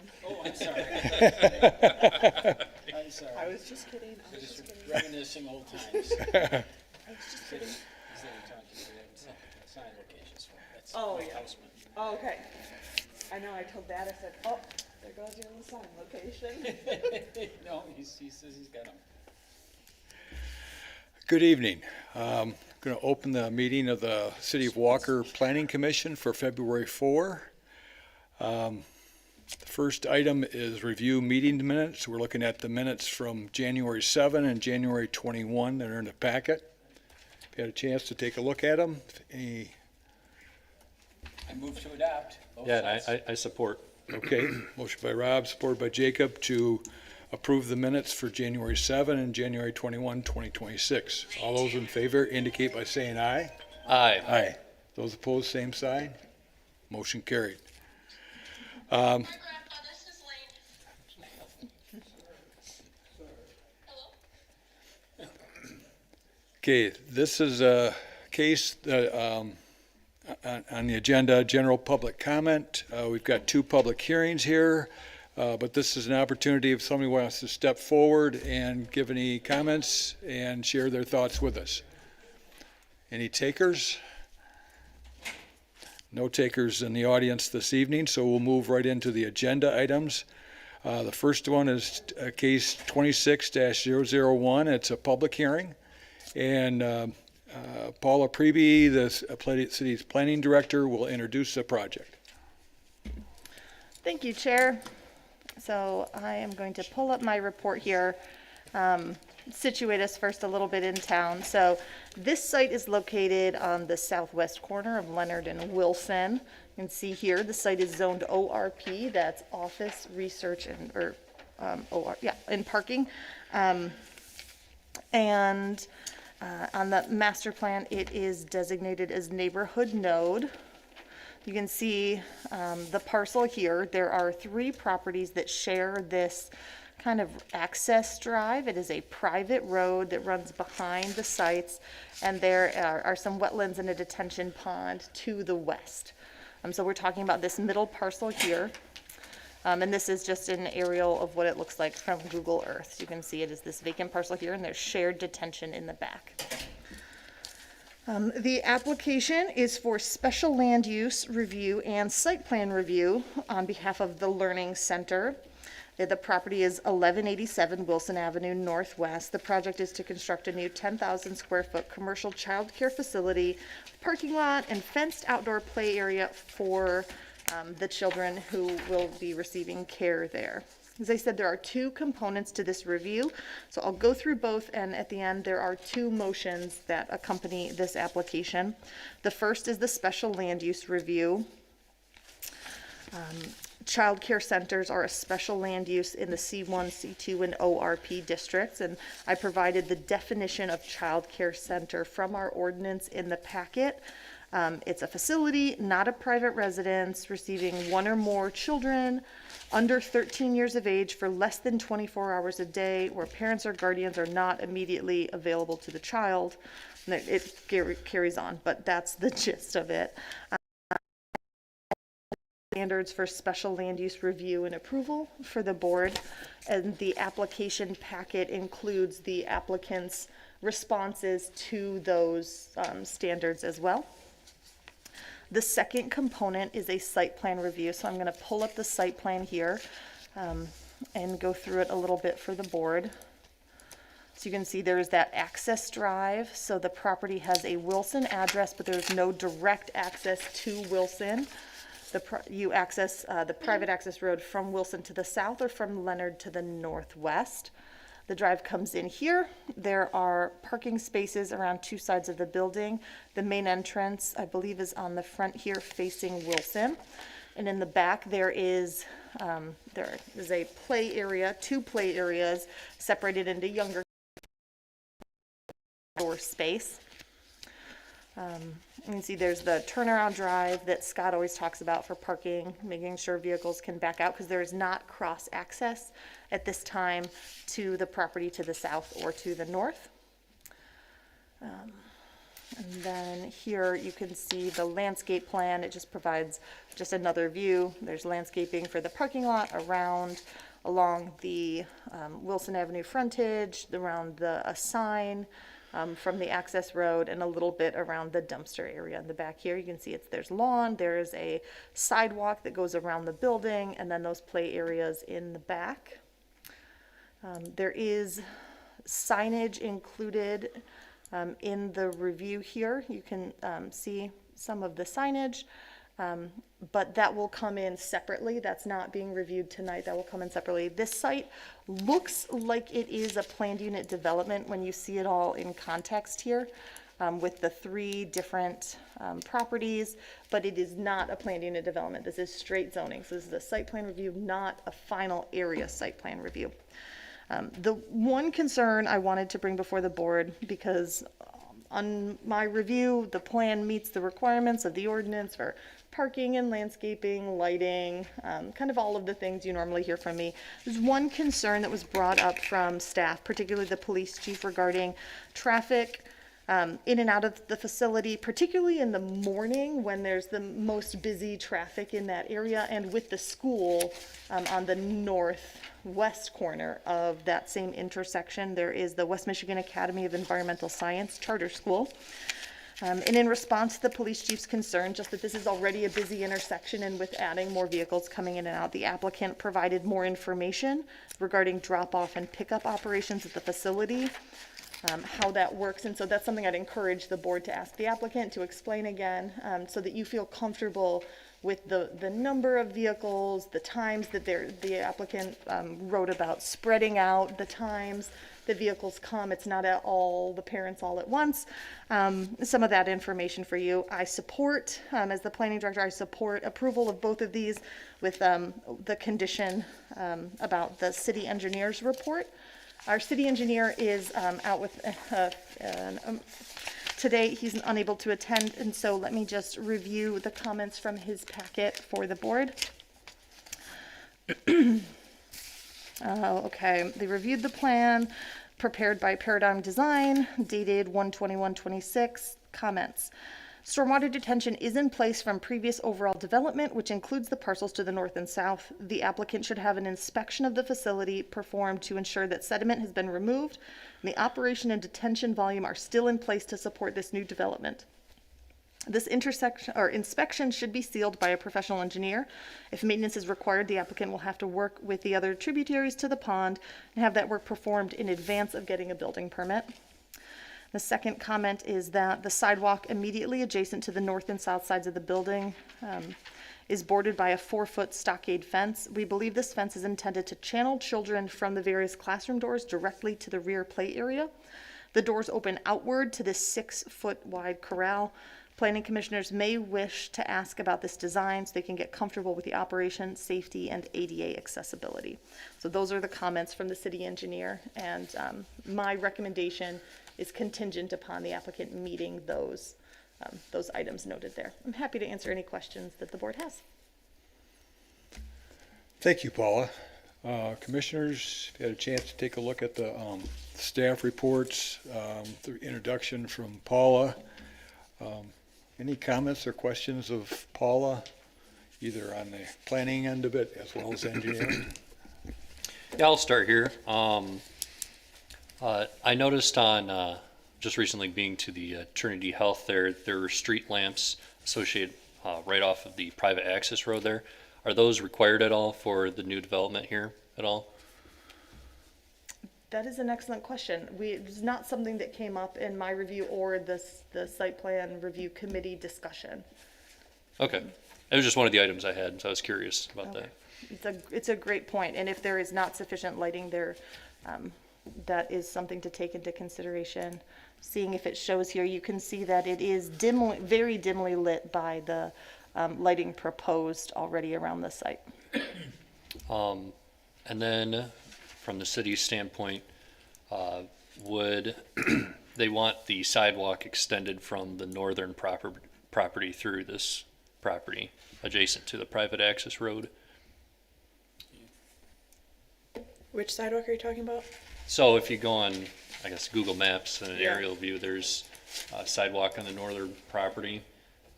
down. Oh, I'm sorry. I'm sorry. I was just kidding. I was just kidding. Reminiscing old times. I was just kidding. Is that you're talking to sign locations for? That's Oh, my yeah. houseman. Oh, okay. I know, I told Dad, I said, oh, there goes your little sign location. No, he says he's got them. Good evening. I'm going to open the meeting of the City of Walker Planning Commission for February 4. The first item is review meeting minutes. We're looking at the minutes from January 7 and January 21 that are in the packet. If you had a chance to take a look at them. I move to adopt. Yeah, I support. Okay, motion by Rob, supported by Jacob to approve the minutes for January 7 and January 21, 2026. All those in favor indicate by saying aye. Aye. Aye. Those opposed, same sign. Motion carried. Grandpa, this is Lane. Hello? Okay, this is a case that, on the agenda, general public comment. We've got two public hearings here, but this is an opportunity if somebody wants to step forward and give any comments and share their thoughts with us. Any takers? No takers in the audience this evening, so we'll move right into the agenda items. The first one is case 26-001. It's a public hearing. And Paula Preby, the city's planning director, will introduce the project. Thank you, Chair. So I am going to pull up my report here, situate us first a little bit in town. So this site is located on the southwest corner of Leonard and Wilson. You can see here the site is zoned ORP, that's office, research, and and parking. On the master plan, it is designated as neighborhood node. You can see the parcel here. There are 3 properties that share this kind of access drive. It is a private road that runs behind the sites, and there are some wetlands and a detention pond to the west. So we're talking about this middle parcel here. And this is just an aerial of what it looks like from Google Earth. You can see it is this vacant parcel here, and there's shared detention in the back. The application is for special land use review and site plan review on behalf of the Learning Center. The property is 1187 Wilson Avenue Northwest. The project is to construct a new 10,000 square foot commercial childcare facility, parking lot, and fenced outdoor play area for the children who will be receiving care there. As I said, there are 2 components to this review, so I'll go through both, and at the end there are 2 motions that accompany this application. The first is the special land use review. Child care centers are a special land use in the C1, C2, and ORP districts, and I provided the definition of child care center from our ordinance in the packet. It's a facility, not a private residence, receiving 1 or more children under 13 years of age for less than 24 hours a day, where parents or guardians are not immediately available to the child. And it carries on, but that's the gist of it. Standards for special land use review and approval for the board, and the application packet includes the applicant's responses to those standards as well. The second component is a site plan review, so I'm going to pull up the site plan here and go through it a little bit for the board. So you can see there's that access drive. So the property has a Wilson address, but there's no direct access to Wilson. You access the private access road from Wilson to the south or from Leonard to the northwest. The drive comes in here. There are parking spaces around 2 sides of the building. The main entrance, I believe, is on the front here facing Wilson. And in the back there is a play area, 2 play areas separated into younger outdoor space. You can see there's the turnaround drive that Scott always talks about for parking, making sure vehicles can back out, because there is not cross access at this time to the property to the south or to the north. And then here you can see the landscape plan. It just provides just another view. There's landscaping for the parking lot around, along the Wilson Avenue frontage, around a sign from the access road, and a little bit around the dumpster area in the back here. You can see there's lawn, there's a sidewalk that goes around the building, and then those play areas in the back. There is signage included in the review here. You can see some of the signage, but that will come in separately. That's not being reviewed tonight. That will come in separately. This site looks like it is a planned unit development when you see it all in context here, with the 3 different properties, but it is not a planned unit development. This is straight zoning. So this is a site plan review, not a final area site plan review. The one concern I wanted to bring before the board, because on my review, the plan meets the requirements of the ordinance for parking and landscaping, lighting, kind of all of the things you normally hear from me. There's one concern that was brought up from staff, particularly the police chief, regarding traffic in and out of the facility, particularly in the morning when there's the most busy traffic in that area, and with the school on the northwest corner of that same intersection. There is the West Michigan Academy of Environmental Science charter school. And in response to the police chief's concern, just that this is already a busy intersection, and with adding more vehicles coming in and out, the applicant provided more information regarding drop-off and pickup operations at the facility, how that works. And so that's something I'd encourage the board to ask the applicant to explain again, so that you feel comfortable with the number of vehicles, the times that the applicant wrote about spreading out the times the vehicles come. It's not at all the parents all at once. Some of that information for you. I support, as the planning director, I support approval of both of these with the condition about the city engineer's report. Our city engineer is out with today. He's unable to attend, and so let me just review the comments from his packet for the board. Okay, they reviewed the plan prepared by Paradigm Design, dated 1/21/26. Comments. Stormwater detention is in place from previous overall development, which includes the parcels to the north and south. The applicant should have an inspection of the facility performed to ensure that sediment has been removed, and the operation and detention volume are still in place to support this new development. This inspection should be sealed by a professional engineer. If maintenance is required, the applicant will have to work with the other tributaries to the pond and have that work performed in advance of getting a building permit. The second comment is that the sidewalk immediately adjacent to the north and south sides of the building is bordered by a 4-foot stockade fence. We believe this fence is intended to channel children from the various classroom doors directly to the rear play area. The doors open outward to this 6-foot wide corral. Planning commissioners may wish to ask about this design so they can get comfortable with the operation, safety, and ADA accessibility. So those are the comments from the city engineer, and my recommendation is contingent upon the applicant meeting those items noted there. I'm happy to answer any questions that the board has. Thank you, Paula. Commissioners, if you had a chance to take a look at the staff reports, the introduction from Paula. Any comments or questions of Paula, either on the planning end of it as well as engineering? Yeah, I'll start here. I noticed on just recently being to the Trinity Health there were street lamps associated right off of the private access road there. Are those required at all for the new development here at all? That is an excellent question. It's not something that came up in my review or the site plan review committee discussion. Okay. It was just one of the items I had, so I was curious about that. It's a great point, and if there is not sufficient lighting there, that is something to take into consideration. Seeing if it shows here, you can see that it is very dimly lit by the lighting proposed already around the site. And then from the city's standpoint, would they want the sidewalk extended from the northern property through this property adjacent to the private access road? Which sidewalk are you talking about? So if you go on, I guess, Google Maps and an Yeah. aerial view, there's sidewalk on the northern property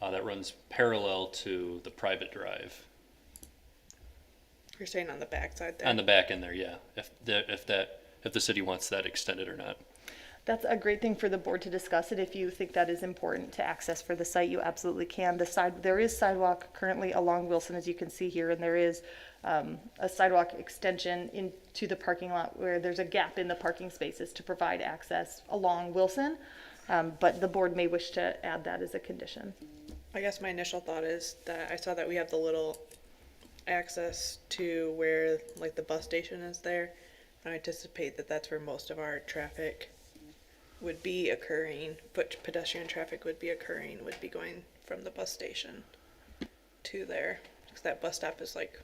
that runs parallel to the private drive. You're saying on the back side there? On the back end there, yeah, if the city wants that extended or not. That's a great thing for the board to discuss it. If you think that is important to access for the site, you absolutely can. There is sidewalk currently along Wilson, as you can see here, and there is a sidewalk extension into the parking lot where there's a gap in the parking spaces to provide access along Wilson. But the board may wish to add that as a condition. I guess my initial thought is that I saw that we have the little access to where like the bus station is there. I anticipate that that's where most of our traffic would be occurring, but pedestrian traffic would be going from the bus station to there. Because that bus stop is like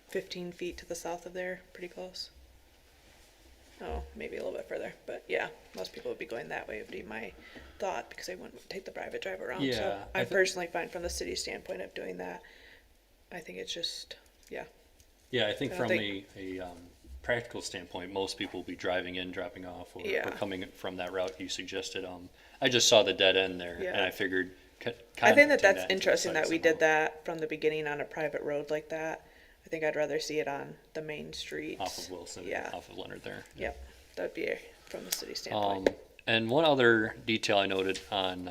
15 feet to the south of there, pretty close. Oh, maybe a little bit further, but yeah, most people would be going that way, would be my thought, because they wouldn't take the private drive around. Yeah, So I personally find from the city standpoint of doing that, I think it's just, yeah. Yeah, I think I don't from think- a practical standpoint, most people will be driving in, dropping off, or Yeah. coming from that route you suggested. I just saw the dead end there, Yeah. and I figured. I think that connecting that's into the interesting site that we somehow. did that from the beginning on a private road like that. I think I'd rather see it on the main street. Off of Wilson, Yeah. off of Leonard there. Yep, that'd be from the city standpoint. And one other detail I noted on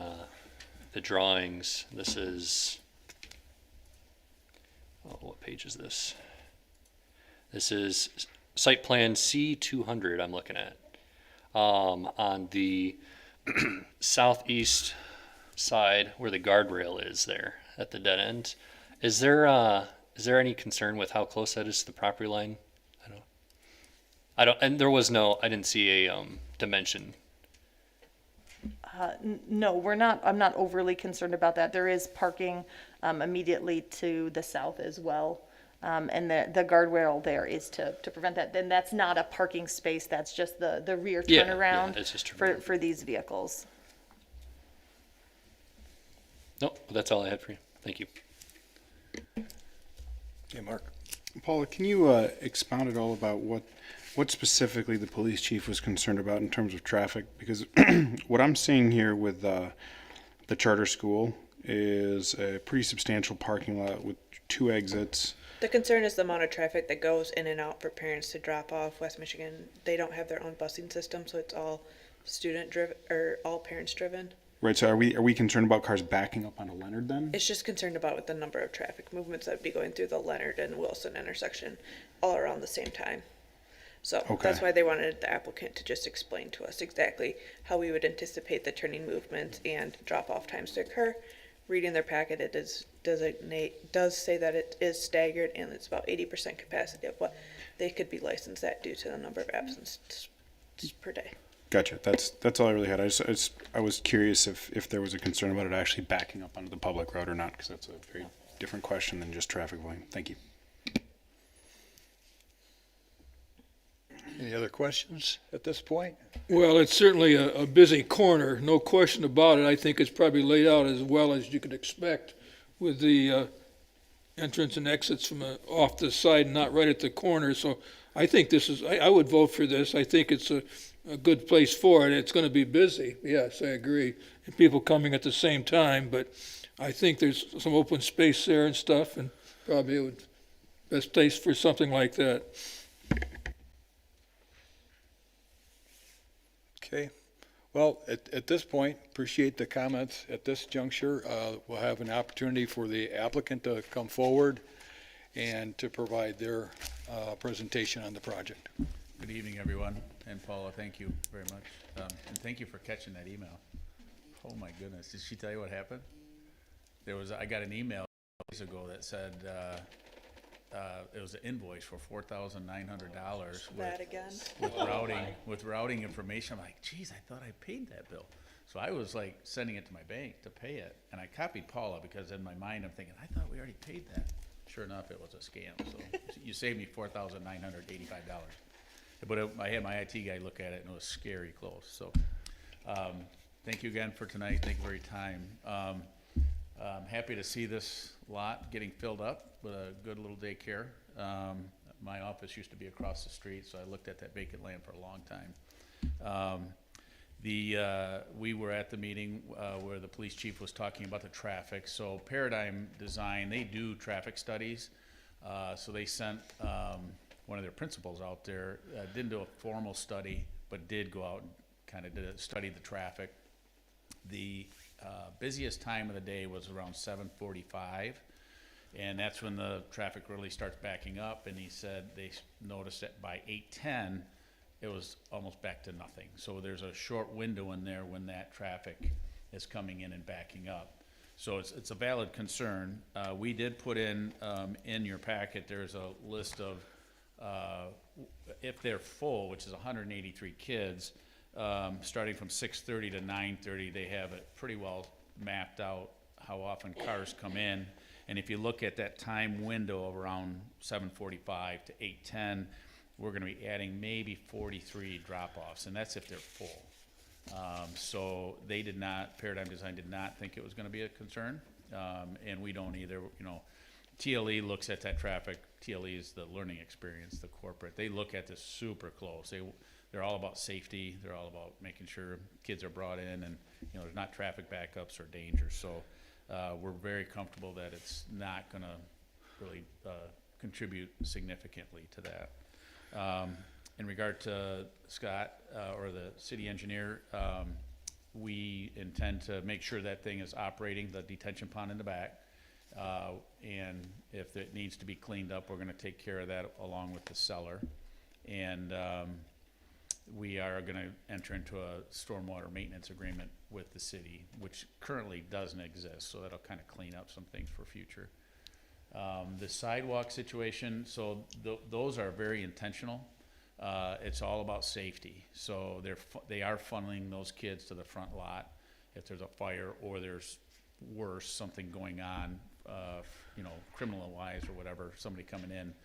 the drawings, this is, what page is this? This is site plan C200 I'm looking at. On the southeast side where the guardrail is there at the dead end, is there any concern with how close that is to the property line? And there was I didn't see a dimension. No, I'm not overly concerned about that. There is parking immediately to the south as well. And the guardrail there is to prevent that. Then that's not a parking space, that's just the rear Yeah, turnaround it's just for these vehicles. Nope, that's all I had for you. Thank you. Okay, Mark. Paula, can you expound at all about what specifically the police chief was concerned about in terms of traffic? Because what I'm seeing here with the charter school is a pretty substantial parking lot with 2 exits. The concern is the amount of traffic that goes in and out for parents to drop off. West Michigan, they don't have their own busing system, so it's all student driven or all parents driven. Right, so are we concerned about cars backing up onto Leonard then? It's just concerned about with the number of traffic movements that would be going through the Leonard and Wilson intersection all around the same time. So that's Okay. why they wanted the applicant to just explain to us exactly how we would anticipate the turning movements and drop-off times to occur. Reading their packet, it does say that it is staggered and it's about 80% capacity of what they could be licensed at due to the number of absences per day. Gotcha. That's all I really had. I was curious if there was a concern about it actually backing up onto the public road or not, because that's a very different question than just traffic volume. Thank you. Any other questions at this point? Well, it's certainly a busy corner, no question about it. I think it's probably laid out as well as you could expect with the entrance and exits from off the side, not right at the corner. So I think I would vote for this. I think it's a good place for it. It's going to be busy. Yes, I agree. And people coming at the same time, but I think there's some open space there and stuff, and probably it would best place for something like that. Okay. Well, at this point, appreciate the comments at this juncture. We'll have an opportunity for the applicant to come forward and to provide their presentation on the project. Good evening, everyone, and Paula, thank you very much, and thank you for catching that email. Oh my goodness, did she tell you what happened? I got an email days ago that said it was an invoice for $4,900 That again. with routing information. I'm like, geez, I thought I paid that bill. So I was like sending it to my bank to pay it, and I copied Paula because in my mind I'm thinking, I thought we already paid that. Sure enough, it was a scam. So you saved me $4,985. But I had my IT guy look at it, and it was scary close. So thank you again for tonight. Thank you for your time. I'm happy to see this lot getting filled up with a good little daycare. My office used to be across the street, so I looked at that vacant land for a long time. We were at the meeting where the police chief was talking about the traffic. So Paradigm Design, they do traffic studies. So they sent one of their principals out there, didn't do a formal study, but did go out and kind of study the traffic. The busiest time of the day was around 7:45, and that's when the traffic really starts backing up. And he said they noticed that by 8:10, it was almost back to nothing. So there's a short window in there when that traffic is coming in and backing up. So it's a valid concern. We did put in your packet, there's a list of, if they're full, which is 183 kids, starting from 6:30 to 9:30, they have it pretty well mapped out how often cars come in. And if you look at that time window of around 7:45 to 8:10, we're gonna be adding maybe 43 drop-offs, and that's if they're full. So they did not, Paradigm Design did not think it was gonna be a concern, and we don't either. You know, TLE looks at that traffic. TLE is the learning experience, the corporate. They look at this super close. They're all about safety. They're all about making sure kids are brought in and, you know, there's not traffic backups or dangers. So we're very comfortable that it's not gonna really contribute significantly to that. In regard to Scott, or the city engineer, we intend to make sure that thing is operating, the detention pond in the back. And if it needs to be cleaned up, we're gonna take care of that along with the cellar. And, we are gonna enter into a stormwater maintenance agreement with the city, which currently doesn't exist, so that'll kinda clean up some things for future. The sidewalk situation, so those are very intentional. It's all about safety. So they are funneling those kids to the front lot if there's a fire or there's worse, something going on, you know, criminal wise or whatever, somebody coming in.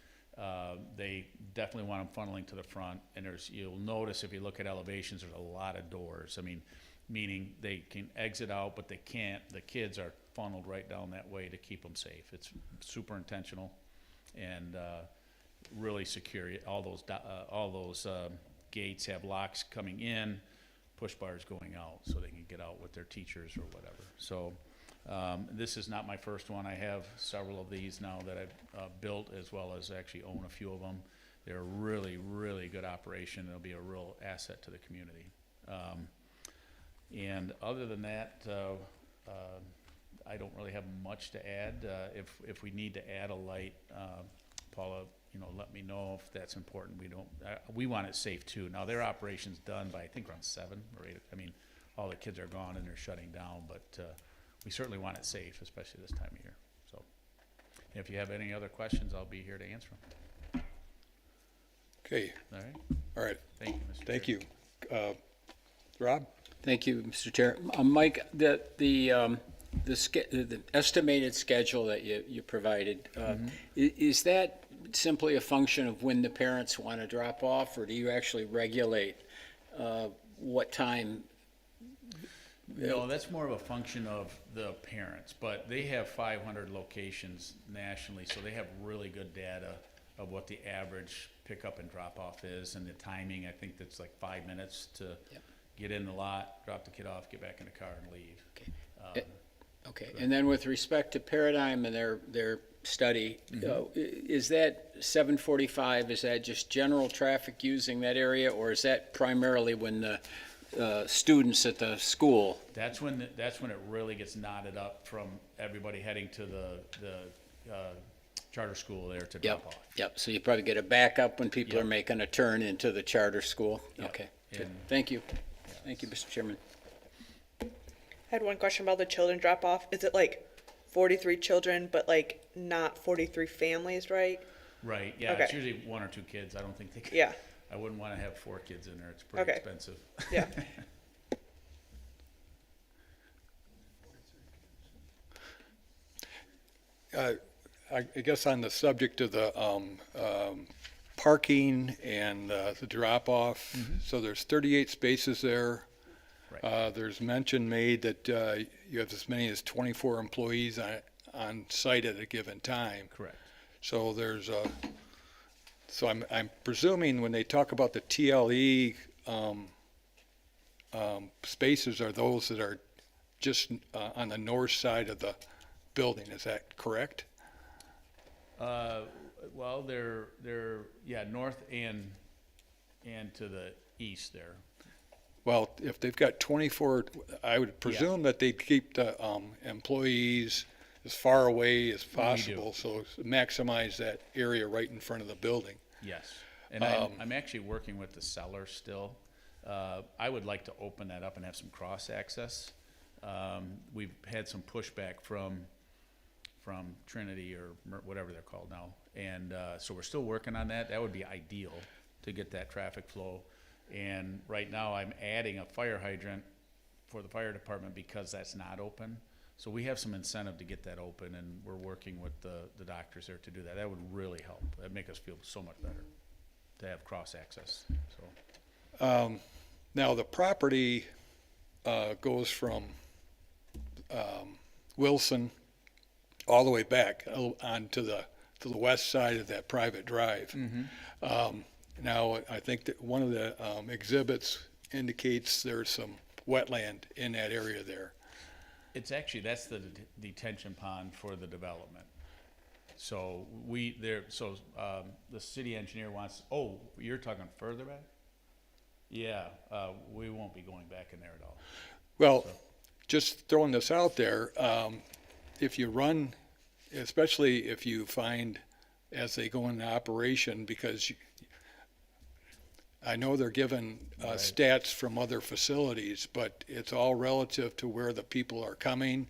They definitely want them funneling to the front, and you'll notice if you look at elevations, there's a lot of doors. I mean, meaning they can exit out, but they can't. The kids are funneled right down that way to keep them safe. It's super intentional and really secure. All those gates have locks coming in, push bars going out, so they can get out with their teachers or whatever. So this is not my first one. I have several of these now that I've built, as well as actually own a few of them. They're really, really good operation. They'll be a real asset to the community. And other than that, I don't really have much to add. If we need to add a light, Paula, you know, let me know if that's important. We want it safe too. Now their operation's done by I think around 7 or 8. I mean, all the kids are gone and they're shutting down, but we certainly want it safe, especially this time of year. So, if you have any other questions, I'll be here to answer them. Okay, All right. all right, Thank you, Mr. Chair. thank you. Rob? Thank you, Mr. Chair. Mike, the estimated schedule that you provided, is that simply a function of when the parents want to drop off, or do you actually regulate what time? No, that's more of a function of the parents, but they have 500 locations nationally, so they have really good data of what the average pickup and drop off is, and the timing. I think that's like 5 minutes to get in the lot, drop the kid off, get back in the car and leave. Okay. Okay, and then with respect to Paradigm and their study, is that 745, is that just general traffic using that area, or is that primarily when the students at the school? That's when it really gets knotted up from everybody heading to the charter school there to drop off. Yep, so you probably get a backup when people are making a turn into the charter school? Yep. Okay, good. And- Thank you. Thank you, Mr. Chairman. I had one question about the children drop off. Is it like 43 children, but like not 43 families, right? Right, yeah, it's Okay. usually 1 or 2 kids. I don't think they could. Yeah. I wouldn't want to have 4 kids in there. It's pretty Okay. expensive. Yeah. I guess on the subject of the parking and the drop-off, so there's 38 spaces there. Right. There's mention made that you have as many as 24 employees on site at a given time. Correct. So I'm presuming when they talk about the TLE spaces are those that are just on the north side of the building. Is that correct? Well, they're, yeah, north and to the east there. Well, if they've got 24, I would presume that they'd keep the employees as far away as possible, so maximize that area right in front of the building. Yes. And I'm actually working with the seller still. I would like to open that up and have some cross access. We've had some pushback from Trinity or whatever they're called now. And so we're still working on that. That would be ideal to get that traffic flow. And right now I'm adding a fire hydrant for the fire department because that's not open. So we have some incentive to get that open, and we're working with the doctors there to do that. That would really help. That'd make us feel so much better to have cross access, so. Now, the property goes from Wilson all the way back on to the west side of that private drive. Now, I think that one of the exhibits indicates there's some wetland in that area there. It's actually, that's the detention pond for the development. So the city engineer wants, oh, you're talking further back? Yeah, we won't be going back in there at all. Well, just throwing this out there, if you run, especially if you find as they go into operation, because I know they're given stats from other facilities, but it's all relative to where the people are coming,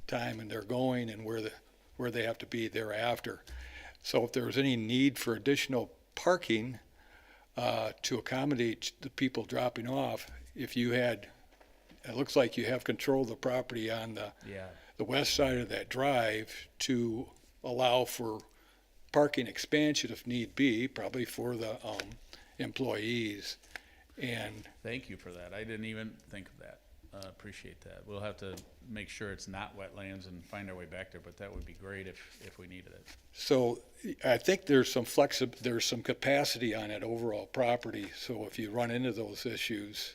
time and they're going, and where they have to be thereafter. So if there's any need for additional parking to accommodate the people dropping off, if you had, it looks like you have control of the property on the west side of that drive to allow for parking expansion if need be, probably for the employees. And Thank you for that. I didn't even think of that. Appreciate that. We'll have to make sure it's not wetlands and find our way back there, but that would be great if we needed it. so I think there's some capacity on that overall property. So if you run into those issues,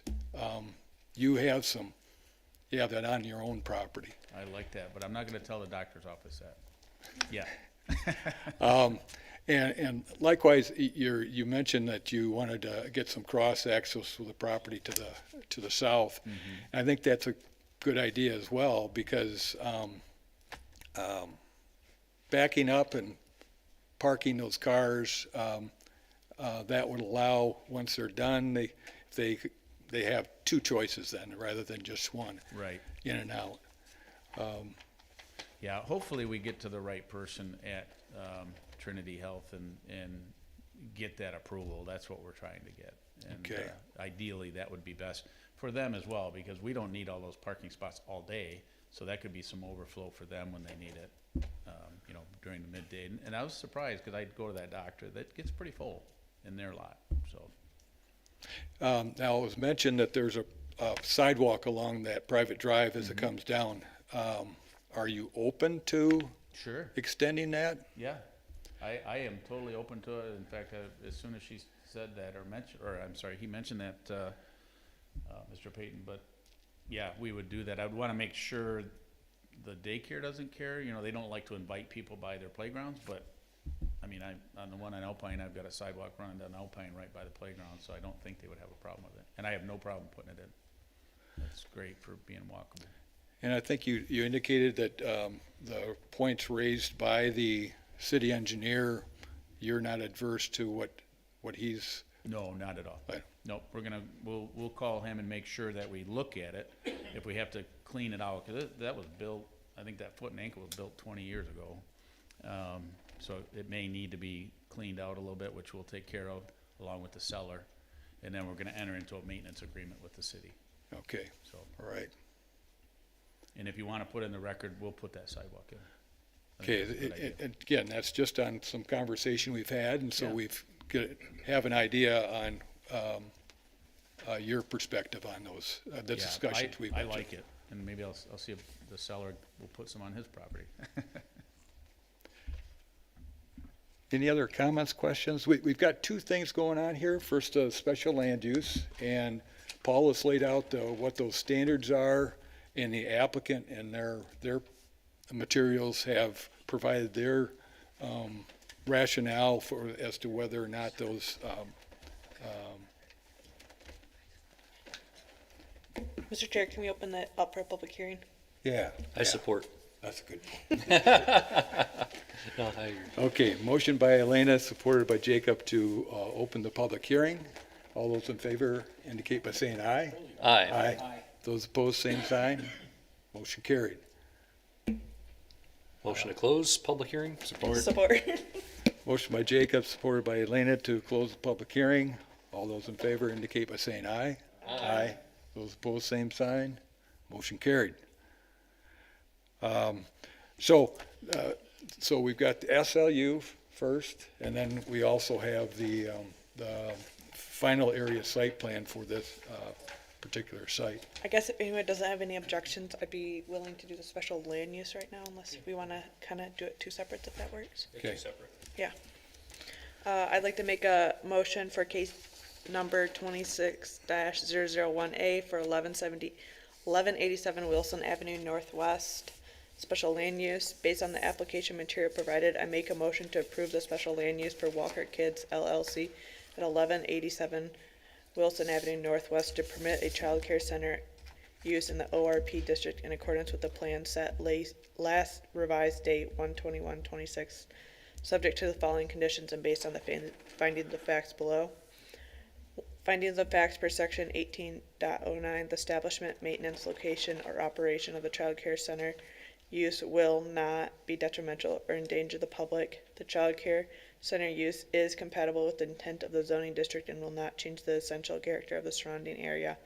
you have that on your own property. I like that, but I'm not gonna tell the doctor's office that. Yeah. And likewise, you mentioned that you wanted to get some cross access with the property to the south. I think that's a good idea as well, because backing up and parking those cars, that would allow, once they're done, they have two choices then, rather than just one, Right. in and out. Yeah, hopefully we get to the right person at Trinity Health and get that approval. That's what we're trying to get. And Okay. ideally, that would be best for them as well, because we don't need all those parking spots all day. So that could be some overflow for them when they need it, during the midday. And I was surprised, because I'd go to that doctor, that gets pretty full in their lot, so. Now, it was mentioned that there's a sidewalk along that private drive as it comes down. Are you open to Sure. extending that? Yeah, I am totally open to it. In fact, as soon as she said that, he mentioned that, Mr. Payton, but yeah, we would do that. I would want to make sure the daycare doesn't care. They don't like to invite people by their playgrounds, but I mean, on the one on Alpine, I've got a sidewalk running down Alpine right by the playground, so I don't think they would have a problem with it. And I have no problem putting it in. It's great for being walkable. And I think you indicated that the points raised by the city engineer, you're not adverse to what he's, No, not at all. Right. Nope, we'll call him and make sure that we look at it. If we have to clean it out, because that was built, I think that foot and ankle was built 20 years ago. So it may need to be cleaned out a little bit, which we'll take care of along with the seller. And then we're gonna enter into a maintenance agreement with the city, okay, so. all right. And if you wanna put in the record, we'll put that sidewalk in. I think Okay, that's a good idea. and again, that's just on some conversation we've had, and so Yeah. have an idea on your perspective on those, the Yeah, discussions we've I mentioned. like it, and maybe I'll see if the seller will put some on his property. Any other comments, questions? We've got two things going on here. First, special land use, and Paul has laid out what those standards are, and the applicant and their materials have provided their rationale for, as to whether or not those, Mr. Chair, can we open that up for a public hearing? yeah. I support. That's a good. No, I agree. Okay, motion by Elena, supported by Jacob to open the public hearing. All those in favor indicate by saying aye. Aye. Those opposed, same sign. Motion carried. Motion to close public hearing? Support. Motion by Jacob, supported by Elena to close the public hearing. All those in favor indicate by saying aye. Aye. Those opposed, same sign. Motion carried. So we've got the SLU first, and then we also have the final area site plan for this particular site. I guess if anyone doesn't have any objections, I'd be willing to do the special land use right now, unless we want to kind of do it two separate, if that works. Okay. Yeah. I'd like to make a motion for case number 26-001A for 1187 Wilson Avenue Northwest. Special land use. Based on the application material provided, I make a motion to approve the special land use for Walker Kids LLC at 1187 Wilson Avenue Northwest to permit a child care center use in the ORP district in accordance with the plan set last revised date 1/21/26, subject to the following conditions and based on the findings of facts below. Findings of facts per section 18.09, the establishment, maintenance, location, or operation of the child care center use will not be detrimental or endanger the public. The child care center use is compatible with the intent of the zoning district and will not change the essential character of the surrounding area.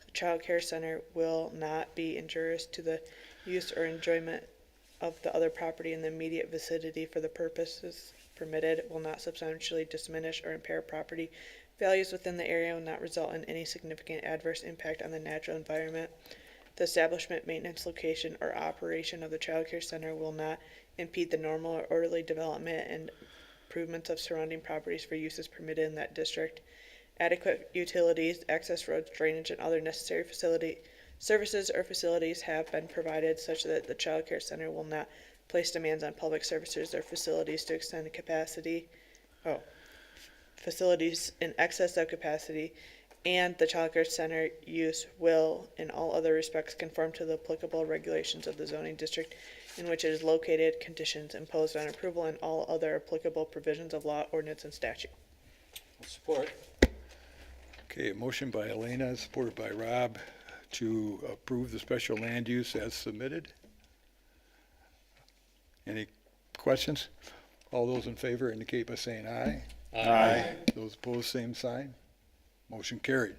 The child care center will not be injurious to the use or enjoyment of the other property in the immediate vicinity for the purposes permitted, will not substantially diminish or impair property values within the area, will not result in any significant adverse impact on the natural environment. The establishment, maintenance, location, or operation of the child care center will not impede the normal or orderly development and improvements of surrounding properties for uses permitted in that district. Adequate utilities, access roads, drainage, and other necessary services or facilities have been provided such that the child care center will not place demands on public services or facilities to extend the facilities in excess of capacity, and the child care center use will, in all other respects, conform to the applicable regulations of the zoning district in which it is located, conditions imposed on approval, and all other applicable provisions of law, ordinance, and statute. Support. Okay, motion by Elena, supported by Rob, to approve the special land use as submitted. Any questions? All those in favor indicate by saying aye. Aye. Those opposed, same sign. Motion carried.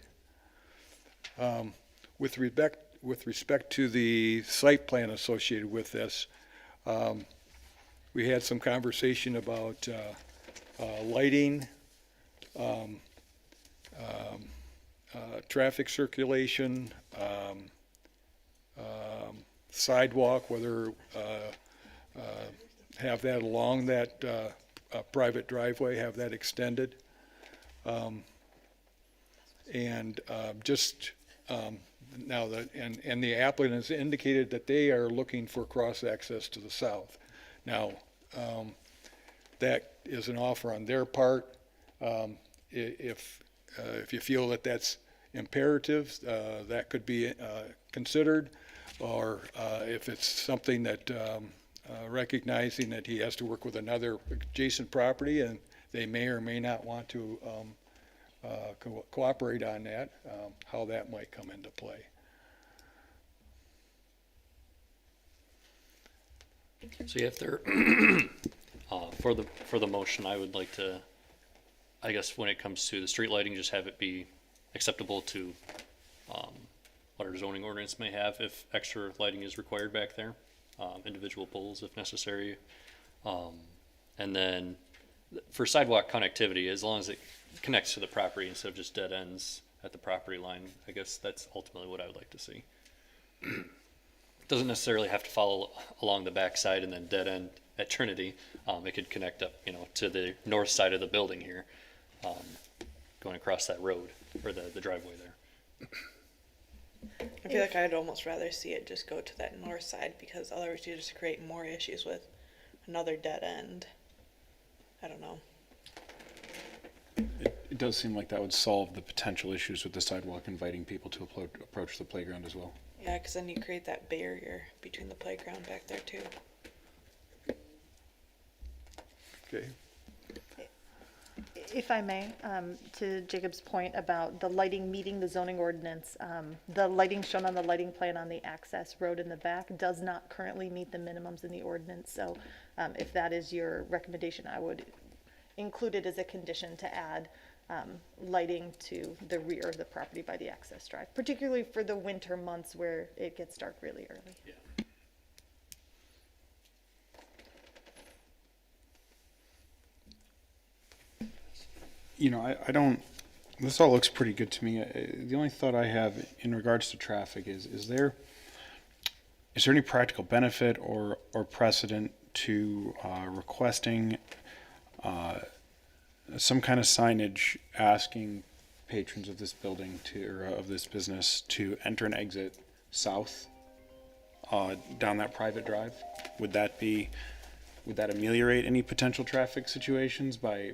With respect to the site plan associated with this, we had some conversation about lighting, traffic circulation, sidewalk, whether have that along that private driveway, have that extended. Now and the applicant has indicated that they are looking for cross access to the south. Now, that is an offer on their part. If you feel that that's imperative, that could be considered, or if it's something that recognizing that he has to work with another adjacent property and they may or may not want to cooperate on that, how that might come into play. So if there, for the motion, I would like to, I guess when it comes to the street lighting, just have it be acceptable to what our zoning ordinance may have if extra lighting is required back there, individual poles if necessary. And then for sidewalk connectivity, as long as it connects to the property instead of just dead ends at the property line, I guess that's ultimately what I would like to see. Doesn't necessarily have to follow along the backside and then dead end at Trinity. It could connect up, to the north side of the building here, going across that road or the driveway there. I feel like I'd almost rather see it just go to that north side because otherwise you just create more issues with another dead end. I don't know. It does seem like that would solve the potential issues with the sidewalk, inviting people to approach the playground as well. Yeah, because then you create that barrier between the playground back there too. Okay. If I may, to Jacob's point about the lighting meeting the zoning ordinance, the lighting shown on the lighting plan on the access road in the back does not currently meet the minimums in the ordinance. So if that is your recommendation, I would include it as a condition to add lighting to the rear of the property by the access drive, particularly for the winter months where it gets dark really early. You know, I don't, this all looks pretty good to me. The only thought I have in regards to traffic is there any practical benefit or precedent to requesting some kind of signage asking patrons of this building or of this business to enter and exit south down that private drive? Would that ameliorate any potential traffic situations by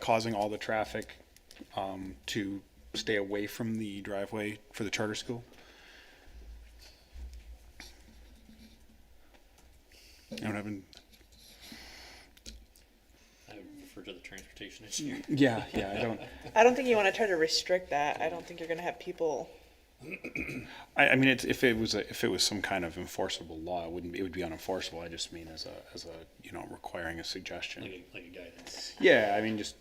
causing all the traffic to stay away from the driveway for the charter school? I don't have an, I would refer to the transportation engineer. yeah, I don't think you want to try to restrict that. I don't think you're going to have people. I mean, if it was some kind of enforceable law, it would be unenforceable. I just mean as a requiring a suggestion. Like a guidance. Yeah, I mean, just,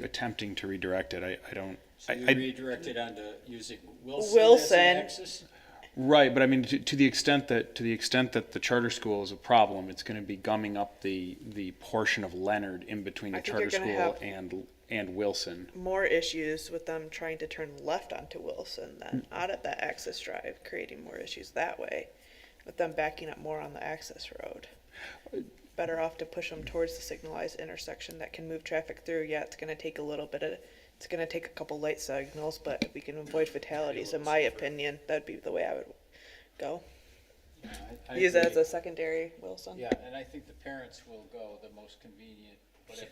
attempting to redirect it. I don't. So you I- redirect it onto using Wilson as Wilson. an axis? Right, but I mean, to the extent that the charter school is a problem, it's going to be gumming up the portion of Leonard in between the I think you're charter gonna school and Wilson. More issues with them trying to turn left onto Wilson than out at that access drive, creating more issues that way, with them backing up more on the access road. Better off to push them towards the signalized intersection that can move traffic through. Yeah, it's going to take it's going to take a couple light signals, but if we can avoid fatalities, in my opinion, that'd be the way I would go. Yeah, I Use it agree. as a secondary, Wilson. Yeah, and I think the parents will go the most convenient, whatever.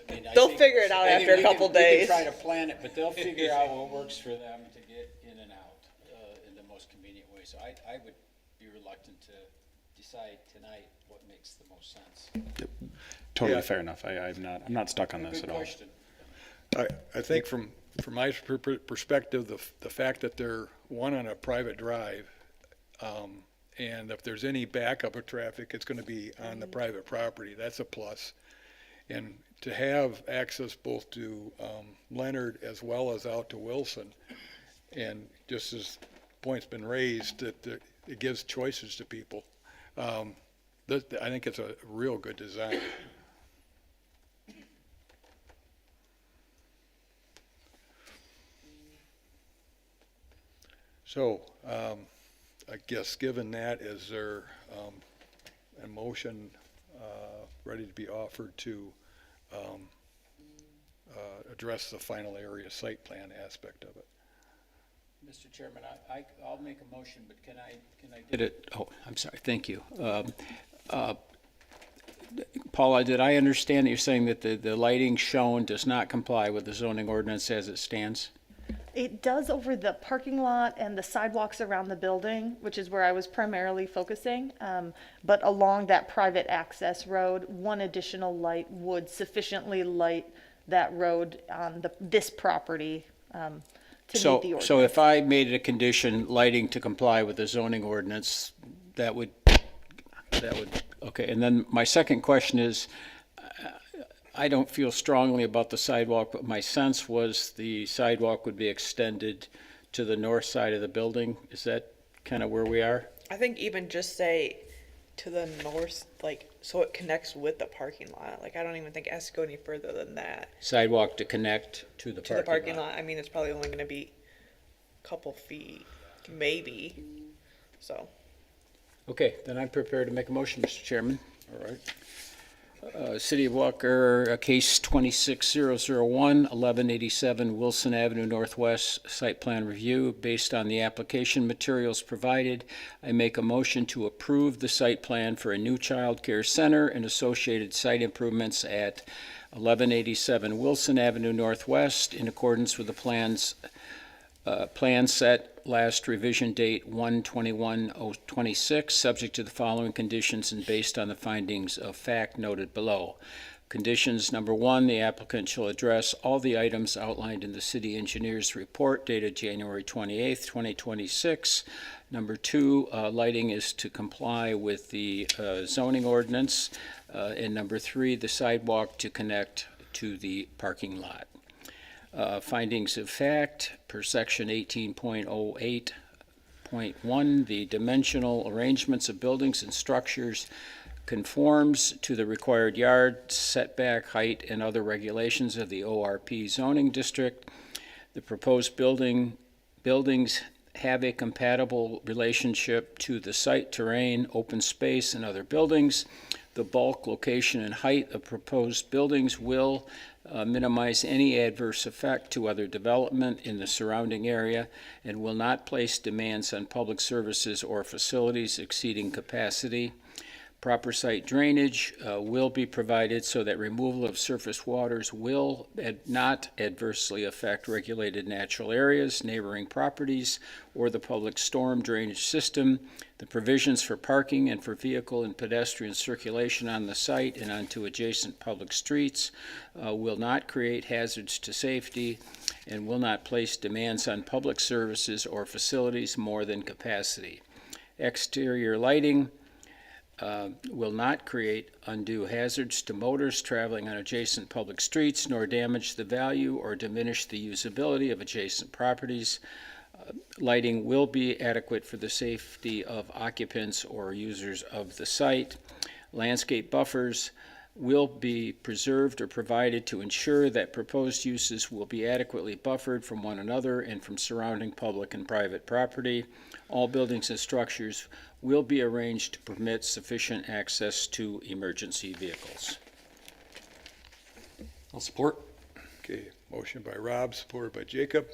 I mean, They'll figure it out I think after a we can- couple We days. can try to plan it, but they'll figure out what works for them to get in and out in the most convenient way. So I would be reluctant to decide tonight what makes the most sense. Totally Yeah. fair enough. I'm not stuck on this Good at all. question. I think from my perspective, the fact that they're one on a private drive, and if there's any backup of traffic, it's going to be on the private property. That's a plus. And to have access both to Leonard as well as out to Wilson, and just as point's been raised, that it gives choices to people. I think it's a real good design. So, I guess given that, is there a motion ready to be offered to address the final area site plan aspect of it? Mr. Chairman, I'll make a motion, but can I get it? Oh, I'm sorry, thank you. Paula, did I understand that you're saying that the lighting shown does not comply with the zoning ordinance as it stands? It does over the parking lot and the sidewalks around the building, which is where I was primarily focusing. But along that private access road, one additional light would sufficiently light that road on this property to meet the ordinance. So if I made it a condition, lighting to comply with the zoning ordinance, that would, okay. And then my second question is, I don't feel strongly about the sidewalk, but my sense was the sidewalk would be extended to the north side of the building. Is that kind of where we are? I think even just say to the north, like, so it connects with the parking lot. Like, I don't even think it has to go any further than that. Sidewalk to connect to the To the parking parking lot, I mean, it's probably only gonna be a couple feet, maybe, so. Okay, then I'm prepared to make a motion, Mr. Chairman. All right. City of Walker, case 26001, 1187 Wilson Avenue Northwest, site plan review. Based on the application materials provided, I make a motion to approve the site plan for a new child care center and associated site improvements at 1187 Wilson Avenue Northwest in accordance with the plan set last revision date 1/21/26, subject to the following conditions and based on the findings of fact noted below. Conditions: number 1, the applicant shall address all the items outlined in the city engineer's report dated January 28th, 2026. Number 2, lighting is to comply with the zoning ordinance. And number 3, the sidewalk to connect to the parking lot. Findings of fact, per section 18.08.1, the dimensional arrangements of buildings and structures conforms to the required yard setback, height, and other regulations of the ORP zoning district. The proposed buildings have a compatible relationship to the site, terrain, open space, and other buildings. The bulk, location, and height of proposed buildings will minimize any adverse effect to other development in the surrounding area and will not place demands on public services or facilities exceeding capacity. Proper site drainage will be provided so that removal of surface waters will not adversely affect regulated natural areas, neighboring properties, or the public storm drainage system. The provisions for parking and for vehicle and pedestrian circulation on the site and onto adjacent public streets will not create hazards to safety and will not place demands on public services or facilities more than capacity. Exterior lighting will not create undue hazards to motors traveling on adjacent public streets, nor damage the value or diminish the usability of adjacent properties. Lighting will be adequate for the safety of occupants or users of the site. Landscape buffers will be preserved or provided to ensure that proposed uses will be adequately buffered from one another and from surrounding public and private property. All buildings and structures will be arranged to permit sufficient access to emergency vehicles. I'll support. Okay, motion by Rob, supported by Jacob.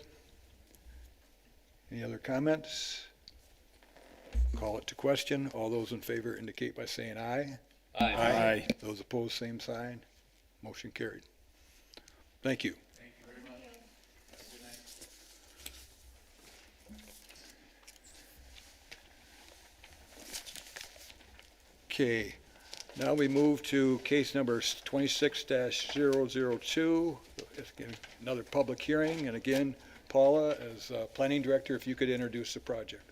Any other comments? Call it to question. All those in favor indicate by saying aye. Aye. Those opposed, same sign. Motion carried. Thank you. Thank you very much. Have a good night. Okay, now we move to case number 26-002. Again, another public hearing, and again, Paula, as planning director, if you could introduce the project.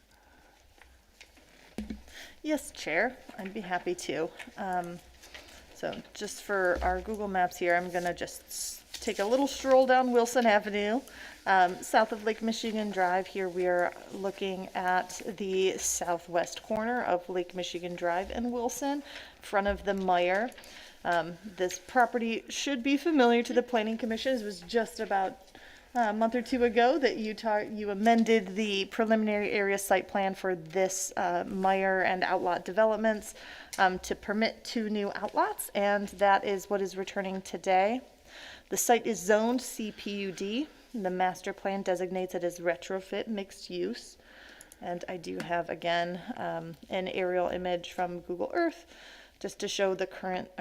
Yes, Chair, I'd be happy to. So just for our Google Maps here, I'm gonna just take a little stroll down Wilson Avenue, south of Lake Michigan Drive. Here we are looking at the southwest corner of Lake Michigan Drive and Wilson, in front of the Meyer. This property should be familiar to the Planning Commission. It was just about a month or two ago that you amended the preliminary area site plan for this Meyer and outlot developments to permit 2 new outlots, and that is what is returning today. The site is zoned CPUD. The master plan designates it as retrofit mixed use. And I do have, again, an aerial image from Google Earth just to show the current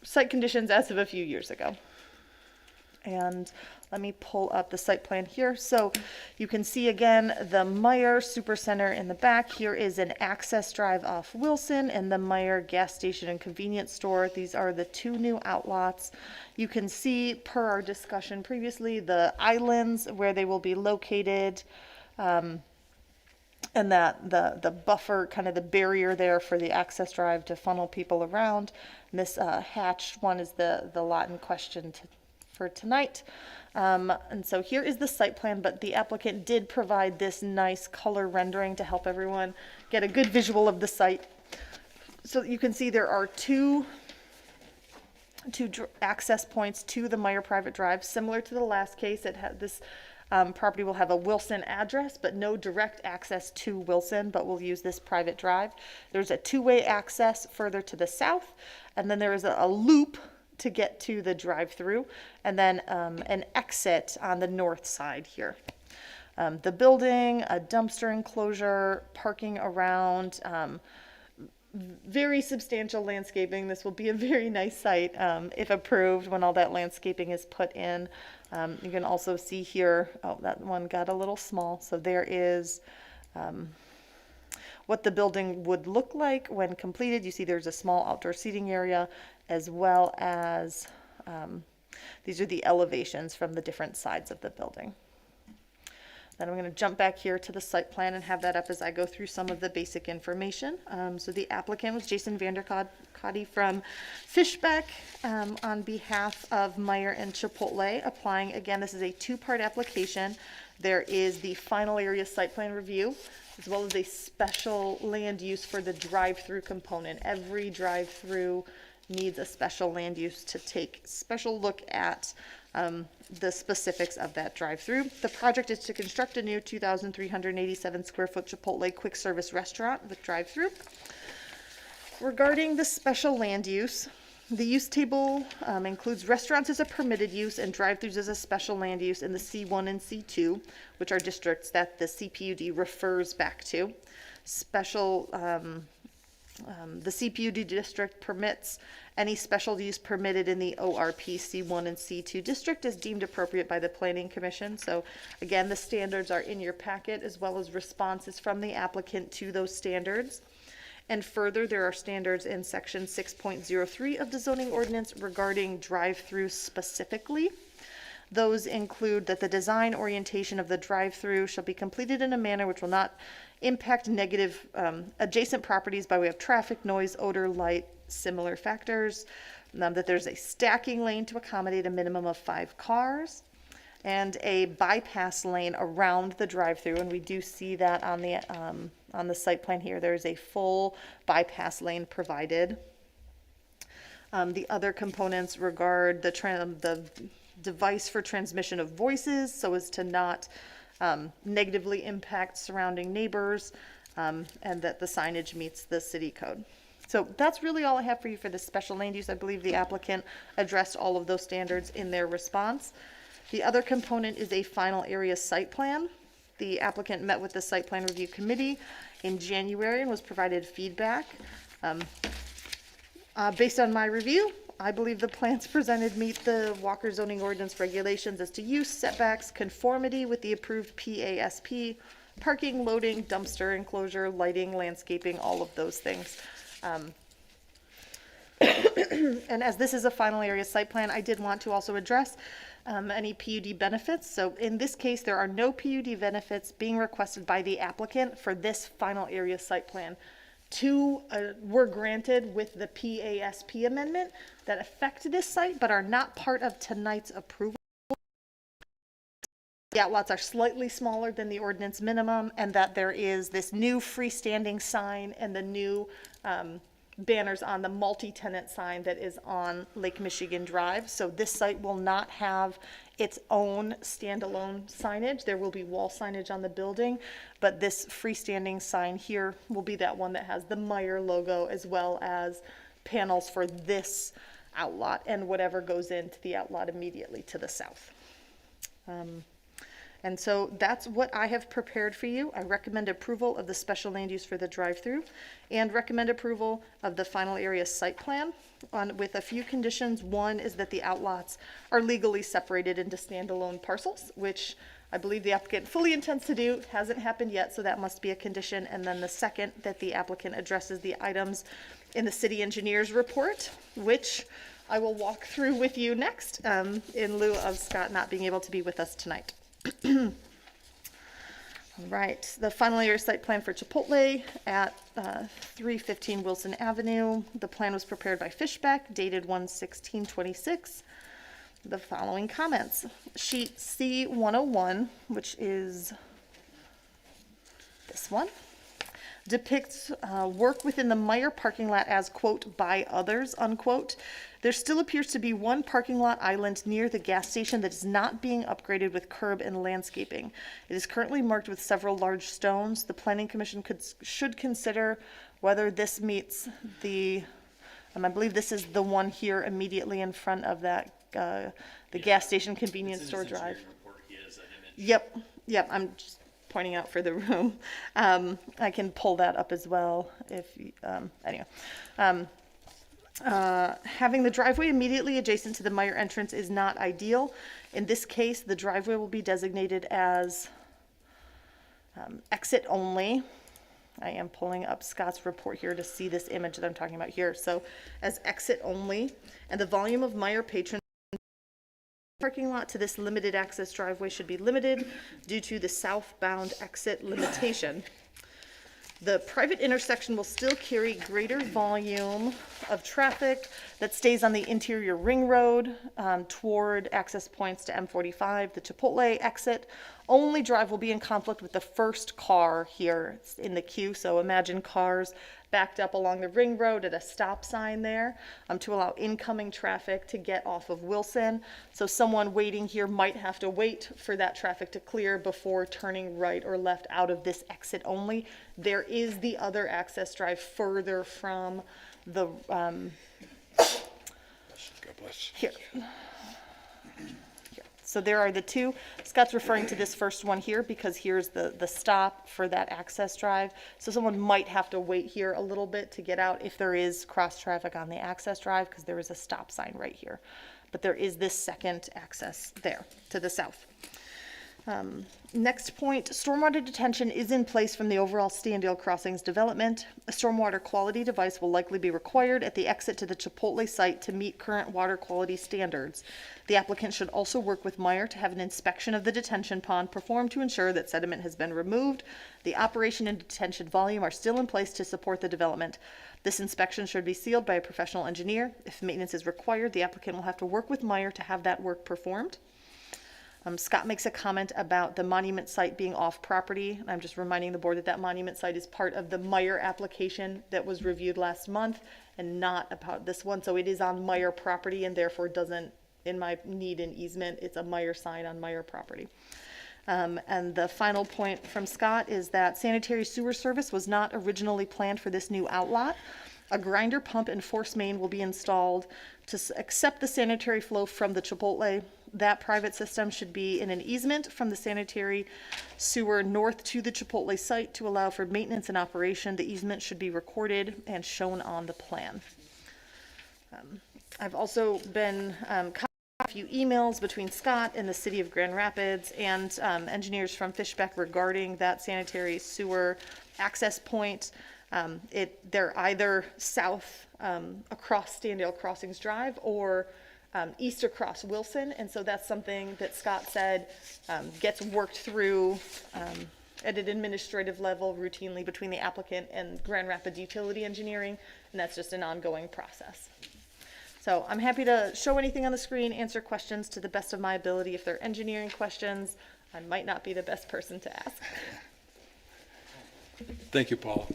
site conditions as of a few years ago. And let me pull up the site plan here. So you can see again the Meyer Supercenter in the back. Here is an access drive off Wilson and the Meyer gas station and convenience store. These are the 2 new outlots. You can see, per our discussion previously, the islands where they will be located, and that the buffer, kind of the barrier there for the access drive to funnel people around. And this hatched one is the lot in question for tonight. And so here is the site plan, but the applicant did provide this nice color rendering to help everyone get a good visual of the site. So you can see there are two access points to the Meyer private drive, similar to the last case. It had this Property will have a Wilson address, but no direct access to Wilson, but we'll use this private drive. There's a two-way access further to the south, and then there is a loop to get to the drive-through, and then an exit on the north side here. The building, a dumpster enclosure, parking around, very substantial landscaping. This will be a very nice site if approved when all that landscaping is put in. You can also see here, oh, that one got a little small. So there is what the building would look like when completed. You see there's a small outdoor seating area, as well as these are the elevations from the different sides of the building. Then I'm going to jump back here to the site plan and have that up as I go through some of the basic information. So the applicant was Jason Vandercotty from Fishbeck on behalf of Meyer and Chipotle applying. Again, this is a two-part application. There is the final area site plan review, as well as a special land use for the drive-through component. Every drive-through needs a special land use to take special look at the specifics of that drive-through. The project is to construct a new 2,387 square foot Chipotle quick service restaurant with drive-through. Regarding the special land use, the use table includes restaurants as a permitted use and drive-throughs as a special land use in the C1 and C2, which are districts that the CPUD refers back to. The CPUD district permits any special use permitted in the ORP C1 and C2 district as deemed appropriate by the Planning Commission. So again, the standards are in your packet, as well as responses from the applicant to those standards. And further, there are standards in section 6.03 of the zoning ordinance regarding drive-through specifically. Those include that the design orientation of the drive-through shall be completed in a manner which will not impact negative adjacent properties by way of traffic, noise, odor, light, similar factors, that there's a stacking lane to accommodate a minimum of 5 cars, and a bypass lane around the drive-through, and we do see that on the site plan here. There's a full bypass lane provided. The other components regard the device for transmission of voices so as to not negatively impact surrounding neighbors, and that the signage meets the city code. So that's really all I have for you for the special land use. I believe the applicant addressed all of those standards in their response. The other component is a final area site plan. The applicant met with the site plan review committee in January and was provided feedback. Based on my review, I believe the plans presented meet the Walker zoning ordinance regulations as to use, setbacks, conformity with the approved FASP, parking, loading, dumpster enclosure, lighting, landscaping, all of those things. And as this is a final area site plan, I did want to also address any PUD benefits. So in this case, there are no PUD benefits being requested by the applicant for this final area site plan. 2 were granted with the FASP amendment that affect this site, but are not part of tonight's approval. The outlots are slightly smaller than the ordinance minimum, and that there is this new freestanding sign and the new banners on the multi-tenant sign that is on Lake Michigan Drive. So this site will not have its own standalone signage. There will be wall signage on the building, but this freestanding sign here will be that one that has the Meyer logo, as well as panels for this outlot and whatever goes into the outlot immediately to the south. And so that's what I have prepared for you. I recommend approval of the special land use for the drive-through and recommend approval of the final area site plan with a few conditions. One is that the outlots are legally separated into standalone parcels, which I believe the applicant fully intends to do. Hasn't happened yet, so that must be a condition. And then the second, that the applicant addresses the items in the city engineer's report, which I will walk through with you next in lieu of Scott not being able to be with us tonight. All right, the final area site plan for Chipotle at 315 Wilson Avenue. The plan was prepared by Fishbeck, dated 1/16/26. The following comments. Sheet C101, which is this one. depicts work within the Meyer parking lot as, quote, by others, unquote. There still appears to be one parking lot island near the gas station that is not being upgraded with curb and landscaping. It is currently marked with several large stones. The Planning Commission should consider whether this meets the, I believe this is the one here immediately in front of that, the gas station convenience store drive. Yep, I'm just pointing out for the room. I can pull that up as well if, anyway. Having the driveway immediately adjacent to the Meyer entrance is not ideal. In this case, the driveway will be designated as exit only. I am pulling up Scott's report here to see this image that I'm talking about here. So as exit only, and the volume of Meyer patrons parking lot to this limited access driveway should be limited due to the southbound exit limitation. The private intersection will still carry greater volume of traffic that stays on the interior ring road toward access points to M45, the Chipotle exit. Only drive will be in conflict with the first car here in the queue. So imagine cars backed up along the ring road at a stop sign there to allow incoming traffic to get off of Wilson. So someone waiting here might have to wait for that traffic to clear before turning right or left out of this exit only. There is the other access drive further from the, God bless. here. So there are the two. Scott's referring to this first one here because here's the stop for that access drive. So someone might have to wait here a little bit to get out if there is cross traffic on the access drive because there is a stop sign right here. But there is this second access there to the south. Next point, stormwater detention is in place from the overall Standale Crossings development. A stormwater quality device will likely be required at the exit to the Chipotle site to meet current water quality standards. The applicant should also work with Meyer to have an inspection of the detention pond performed to ensure that sediment has been removed. The operation and detention volume are still in place to support the development. This inspection should be sealed by a professional engineer. If maintenance is required, the applicant will have to work with Meyer to have that work performed. Scott makes a comment about the monument site being off property. I'm just reminding the board that that monument site is part of the Meyer application that was reviewed last month and not about this one. So it is on Meyer property and therefore doesn't, in my need an easement, it's a Meyer sign on Meyer property. And the final point from Scott is that sanitary sewer service was not originally planned for this new outlot. A grinder pump and force main will be installed to accept the sanitary flow from the Chipotle. That private system should be in an easement from the sanitary sewer north to the Chipotle site to allow for maintenance and operation. The easement should be recorded and shown on the plan. I've also been a few emails between Scott and the city of Grand Rapids and engineers from Fishbeck regarding that sanitary sewer access point. They're either south across Standale Crossings Drive or east across Wilson, and so that's something that Scott said gets worked through at an administrative level routinely between the applicant and Grand Rapids Utility Engineering, and that's just an ongoing process. So I'm happy to show anything on the screen, answer questions to the best of my ability. If they're engineering questions, I might not be the best person to ask. Thank you, Paul.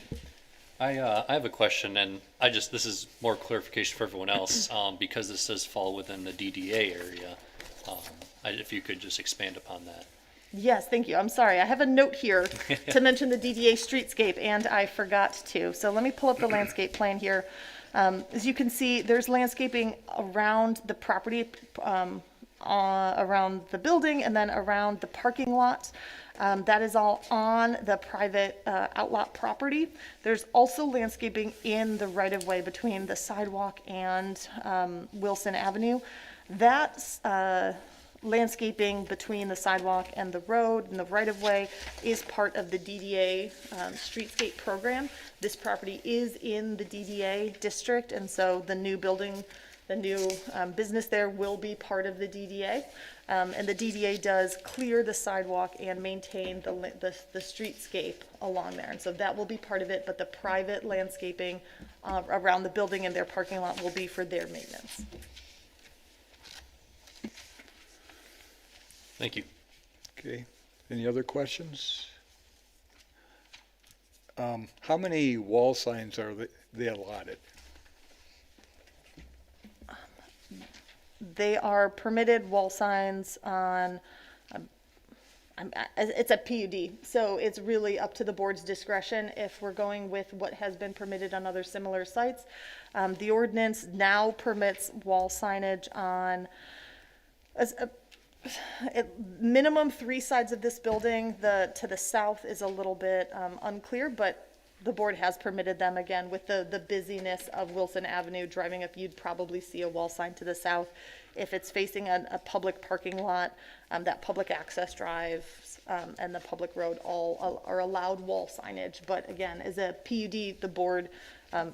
I have a question, and this is more clarification for everyone else, because this does fall within the DDA area. If you could just expand upon that. Yes, thank you. I'm sorry. I have a note here to mention the DDA streetscape, and I forgot to. So let me pull up the landscape plan here. As you can see, there's landscaping around the property, around the building, and then around the parking lot. That is all on the private outlot property. There's also landscaping in the right-of-way between the sidewalk and Wilson Avenue. That landscaping between the sidewalk and the road and the right-of-way is part of the DDA streetscape program. This property is in the DDA district, and so the new building, the new business there will be part of the DDA. And the DDA does clear the sidewalk and maintain the streetscape along there. And so that will be part of it, but the private landscaping around the building and their parking lot will be for their maintenance. Thank you. Okay, any other questions? How many wall signs are they allotted? They are permitted wall signs on, it's a PUD, so it's really up to the board's discretion if we're going with what has been permitted on other similar sites. The ordinance now permits wall signage on minimum 3 sides of this building. To the south is a little bit unclear, but the board has permitted them. Again, with the busyness of Wilson Avenue, driving up, you'd probably see a wall sign to the south. If it's facing a public parking lot, that public access drive and the public road all are allowed wall signage. But again, as a PUD, the board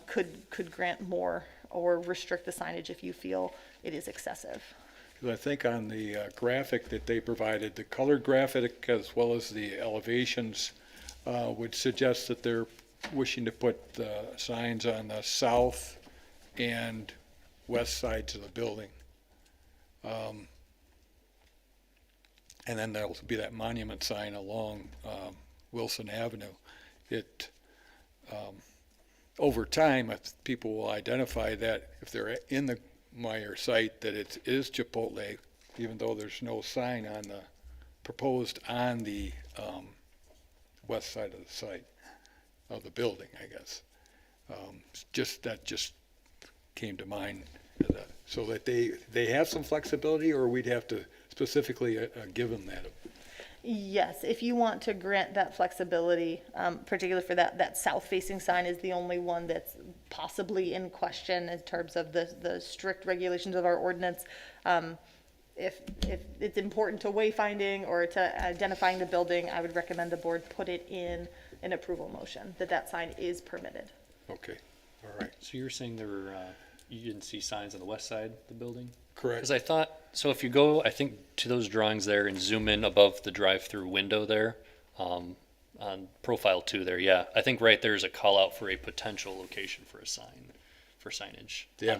could grant more or restrict the signage if you feel it is excessive. 'Cause I think on the graphic that they provided, the colored graphic as well as the elevations would suggest that they're wishing to put signs on the south and west sides of the building. And then there'll be that monument sign along Wilson Avenue. It, over time, if people will identify that if they're in the Meyer site, that it is Chipotle, even though there's no sign on the, proposed on the west side of the site, of the building, I guess. That just came to mind, so that they have some flexibility, or we'd have to specifically give them that. Yes, if you want to grant that flexibility, particularly for that south-facing sign is the only one that's possibly in question in terms of the strict regulations of our ordinance. If it's important to wayfinding or to identifying the building, I would recommend the board put it in an approval motion, that sign is permitted. Okay, all right. So you're saying there were, you didn't see signs on the west side of the building? Correct. Because I thought, so if you go, I think, to those drawings there and zoom in above the drive-through window there, on profile 2 there, yeah, I think right there's a call out for a potential location for a sign, for signage. Yeah.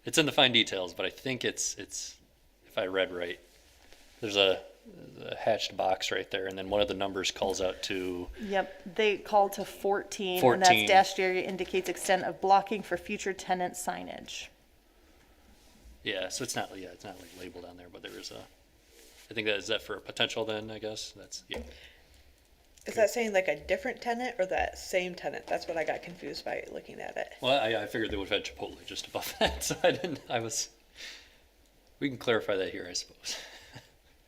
It's in the fine details, but I think it's, if I read right, there's a hatched box right there, and then one of the numbers calls out to, Yep, they call to 14, and 14. that's dashed area indicates extent of blocking for future tenant signage. yeah, so it's not like labeled on there, but there is a, I think is that for a potential then, I guess, that's, yeah. Is that saying like a different tenant or that same tenant? That's what I got confused by looking at it. Well, I figured they would have had Chipotle just above that, so we can clarify that here, I suppose.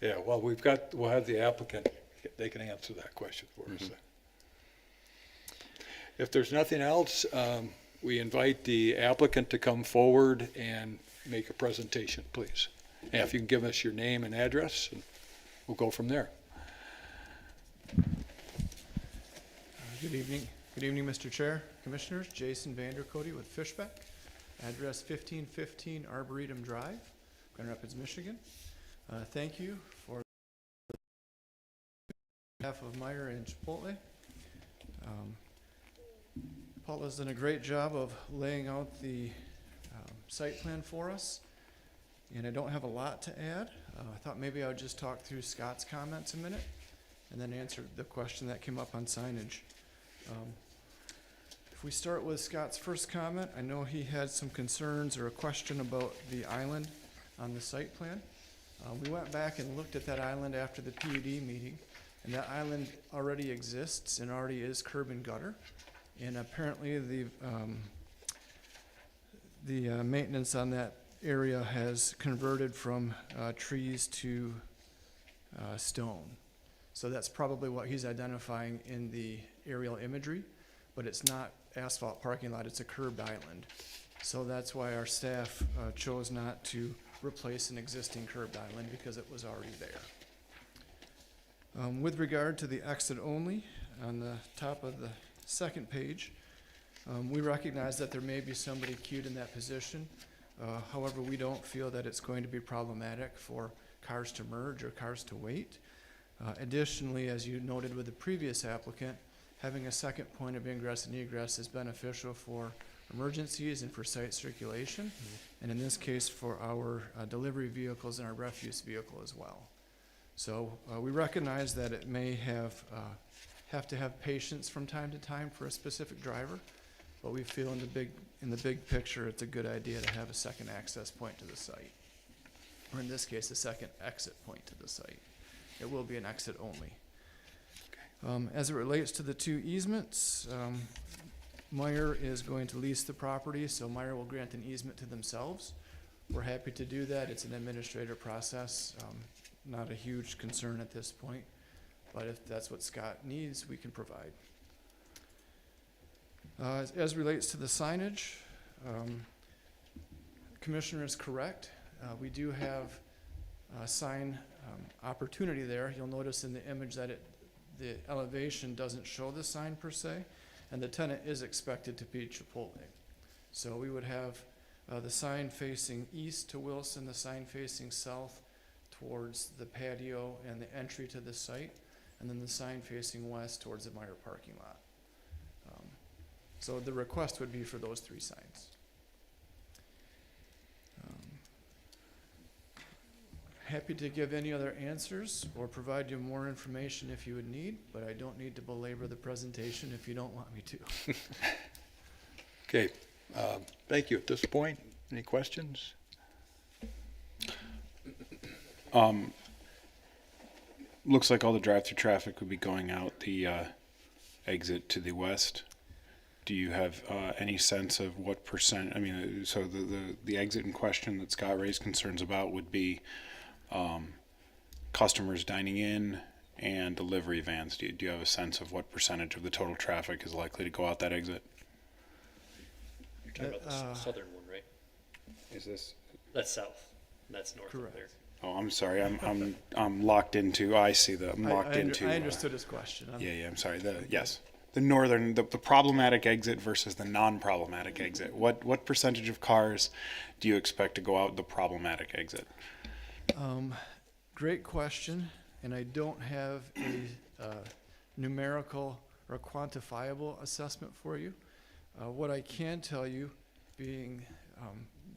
Yeah, well, we'll have the applicant, they can answer that question for us. If there's nothing else, we invite the applicant to come forward and make a presentation, please. And if you can give us your name and address, and we'll go from there. Good evening. Good evening, Mr. Chair, Commissioners. Jason Vandercote with Fishbeck. Address 1515 Arboretum Drive, Grand Rapids, Michigan. Thank you for behalf of Meyer and Chipotle. Paula's done a great job of laying out the site plan for us, and I don't have a lot to add. I thought maybe I would just talk through Scott's comments a minute and then answer the question that came up on signage. If we start with Scott's first comment, I know he had some concerns or a question about the island on the site plan. We went back and looked at that island after the PUD meeting, and that island already exists and already is curb and gutter. And apparently the maintenance on that area has converted from trees to stone. So that's probably what he's identifying in the aerial imagery, but it's not asphalt parking lot, it's a curbed island. So that's why our staff chose not to replace an existing curbed island, because it was already there. With regard to the exit only, on the top of the second page, we recognize that there may be somebody queued in that position. However, we don't feel that it's going to be problematic for cars to merge or cars to wait. Additionally, as you noted with the previous applicant, having a second point of ingress and egress is beneficial for emergencies and for site circulation, and in this case for our delivery vehicles and our refuse vehicle as well. So we recognize that it may have have to have patience from time to time for a specific driver, but we feel in the big picture, it's a good idea to have a second access point to the site. Or in this case, a second exit point to the site. It will be an exit only. As it relates to the two easements, Meyer is going to lease the property, so Meyer will grant an easement to themselves. We're happy to do that. It's an administrative process, not a huge concern at this point, but if that's what Scott needs, we can provide. As relates to the signage, Commissioner is correct. We do have a sign opportunity there. You'll notice in the image that the elevation doesn't show the sign per se, and the tenant is expected to be Chipotle. So we would have the sign facing east to Wilson, the sign facing south towards the patio and the entry to the site, and then the sign facing west towards the Meyer parking lot. So the request would be for those three signs. Happy to give any other answers or provide you more information if you would need, but I don't need to belabor the presentation if you don't want me to. Okay, thank you. At this point, any questions? Looks like all the drive-through traffic would be going out the exit to the west. Do you have any sense of what percent? I mean, so the exit in question that Scott raised concerns about would be customers dining in and delivery vans. Do you have a sense of what percentage of the total traffic is likely to go out that exit? You're talking about the southern one, right? Is this? That's south. That's north of Correct. there. Oh, I'm sorry. I'm locked into. I see the. I'm locked into. I understood his question. Yeah. I'm sorry. Yes. The northern, the problematic exit versus the non-problematic exit. What percentage of cars do you expect to go out the problematic exit? Great question, and I don't have a numerical or quantifiable assessment for you. What I can tell you, being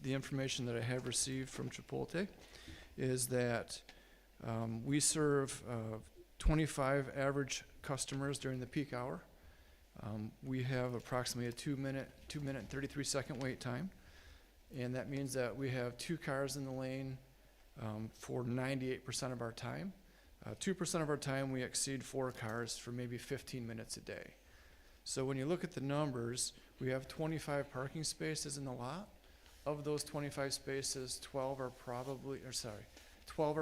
the information that I have received from Chipotle, is that we serve 25 average customers during the peak hour. We have approximately a 2 minute and 33 second wait time, and that means that we have 2 cars in the lane for 98% of our time. 2% of our time we exceed 4 cars for maybe 15 minutes a day. So when you look at the numbers, we have 25 parking spaces in the lot. Of those 25 spaces, 12 are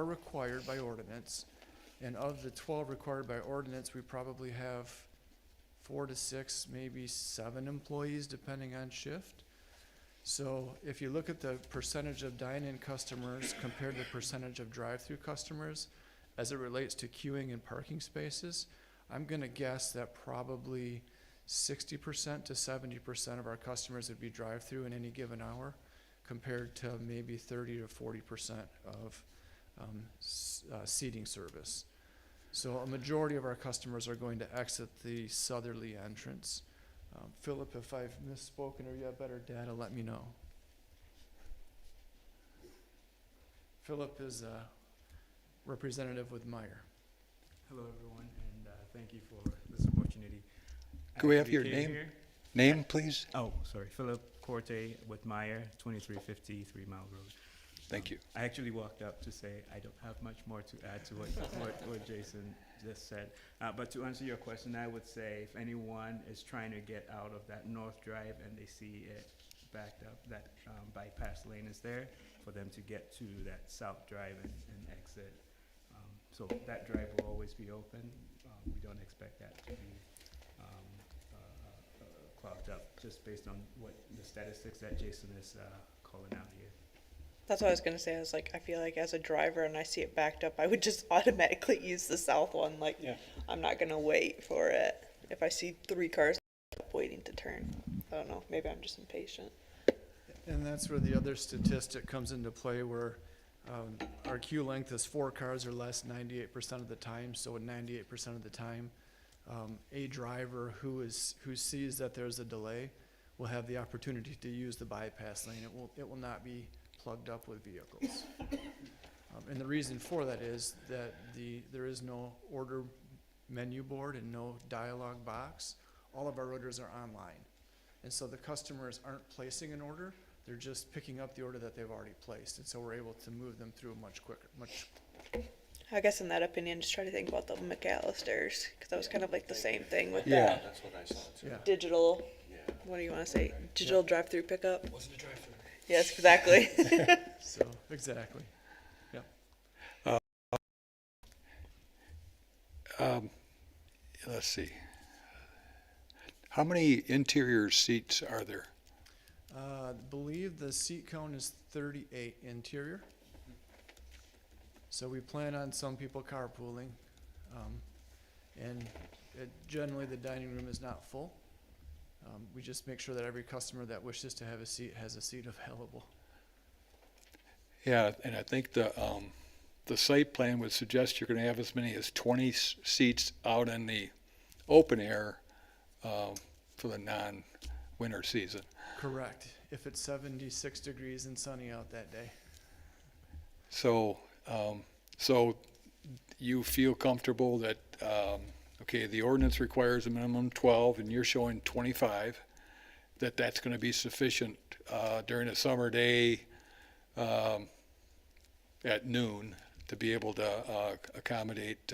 required by ordinance. And of the 12 required by ordinance, we probably have 4 to 6, maybe 7 employees depending on shift. So if you look at the percentage of dine-in customers compared to the percentage of drive-through customers as it relates to queuing and parking spaces, I'm gonna guess that probably 60% to 70% of our customers would be drive-through in any given hour, compared to maybe 30 to 40% of seating service. So a majority of our customers are going to exit the southerly entrance. Philip, if I've misspoken or you have better data, let me know. Philip is a representative with Meyer. Hello, everyone, and thank you for this opportunity. Could we have Actually your came name? here- Name, please? Oh, sorry, Philip Corte with Meyer, 2350 3 Mile Road. Thank you. I actually walked up to say I don't have much more to add to what Jason just said. But to answer your question, I would say if anyone is trying to get out of that north drive and they see it backed up, that bypass lane is there for them to get to that south drive and exit. So that drive will always be open. We don't expect that to be clogged up, just based on what the statistics that Jason is calling out here. That's what I was gonna say. I was like, I feel like as a driver and I see it backed up, I would just automatically use the south one. Like, Yeah. I'm not gonna wait for it. If I see 3 cars waiting to turn, I don't know. Maybe I'm just impatient. And that's where the other statistic comes into play, where our queue length is 4 cars or less 98% of the time. So 98% of the time, a driver who sees that there's a delay will have the opportunity to use the bypass lane. It will not be plugged up with vehicles. And the reason for that is that there is no order menu board and no dialogue box. All of our orders are online. And so the customers aren't placing an order, they're just picking up the order that they've already placed. And so we're able to move them through much quicker, I guess in that opinion, just try to think about the McAllisters, because that was kind of like the same thing with Yeah. that That's what I saw too. yeah. digital, what do you want to say, digital drive-through pickup? Wasn't a drive-through. Yes, exactly. So, exactly. Let's see. How many interior seats are there? I believe the seat count is 38 interior. So we plan on some people carpooling. And generally the dining room is not full. We just make sure that every customer that wishes to have a seat has a seat available. Yeah, and I think the site plan would suggest you're gonna have as many as 20 seats out in the open air for the non-winter season. Correct, if it's 76 degrees and sunny out that day. So, so you feel comfortable that, okay, the ordinance requires a minimum 12 and you're showing 25, that's gonna be sufficient during a summer day at noon to be able to accommodate,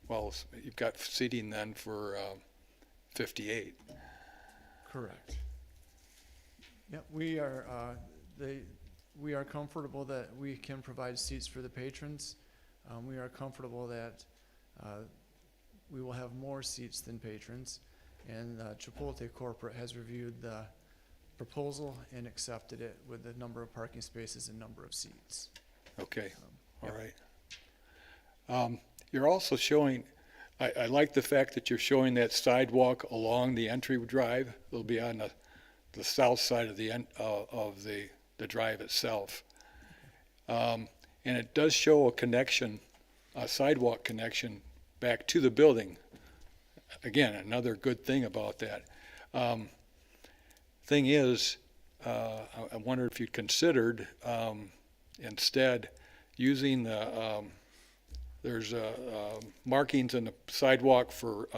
well, you've got seating then for 58. Correct. Yep, we are comfortable that we can provide seats for the patrons. We are comfortable that we will have more seats than patrons. And Chipotle Corporate has reviewed the proposal and accepted it with the number of parking spaces and number of seats. Okay, all Yep. right. You're also showing, I like the fact that you're showing that sidewalk along the entry drive. It'll be on the south side of the drive itself. And it does show a connection, a sidewalk connection back to the building. Again, another good thing about that. Thing is, I wonder if you considered instead using there's markings in the sidewalk for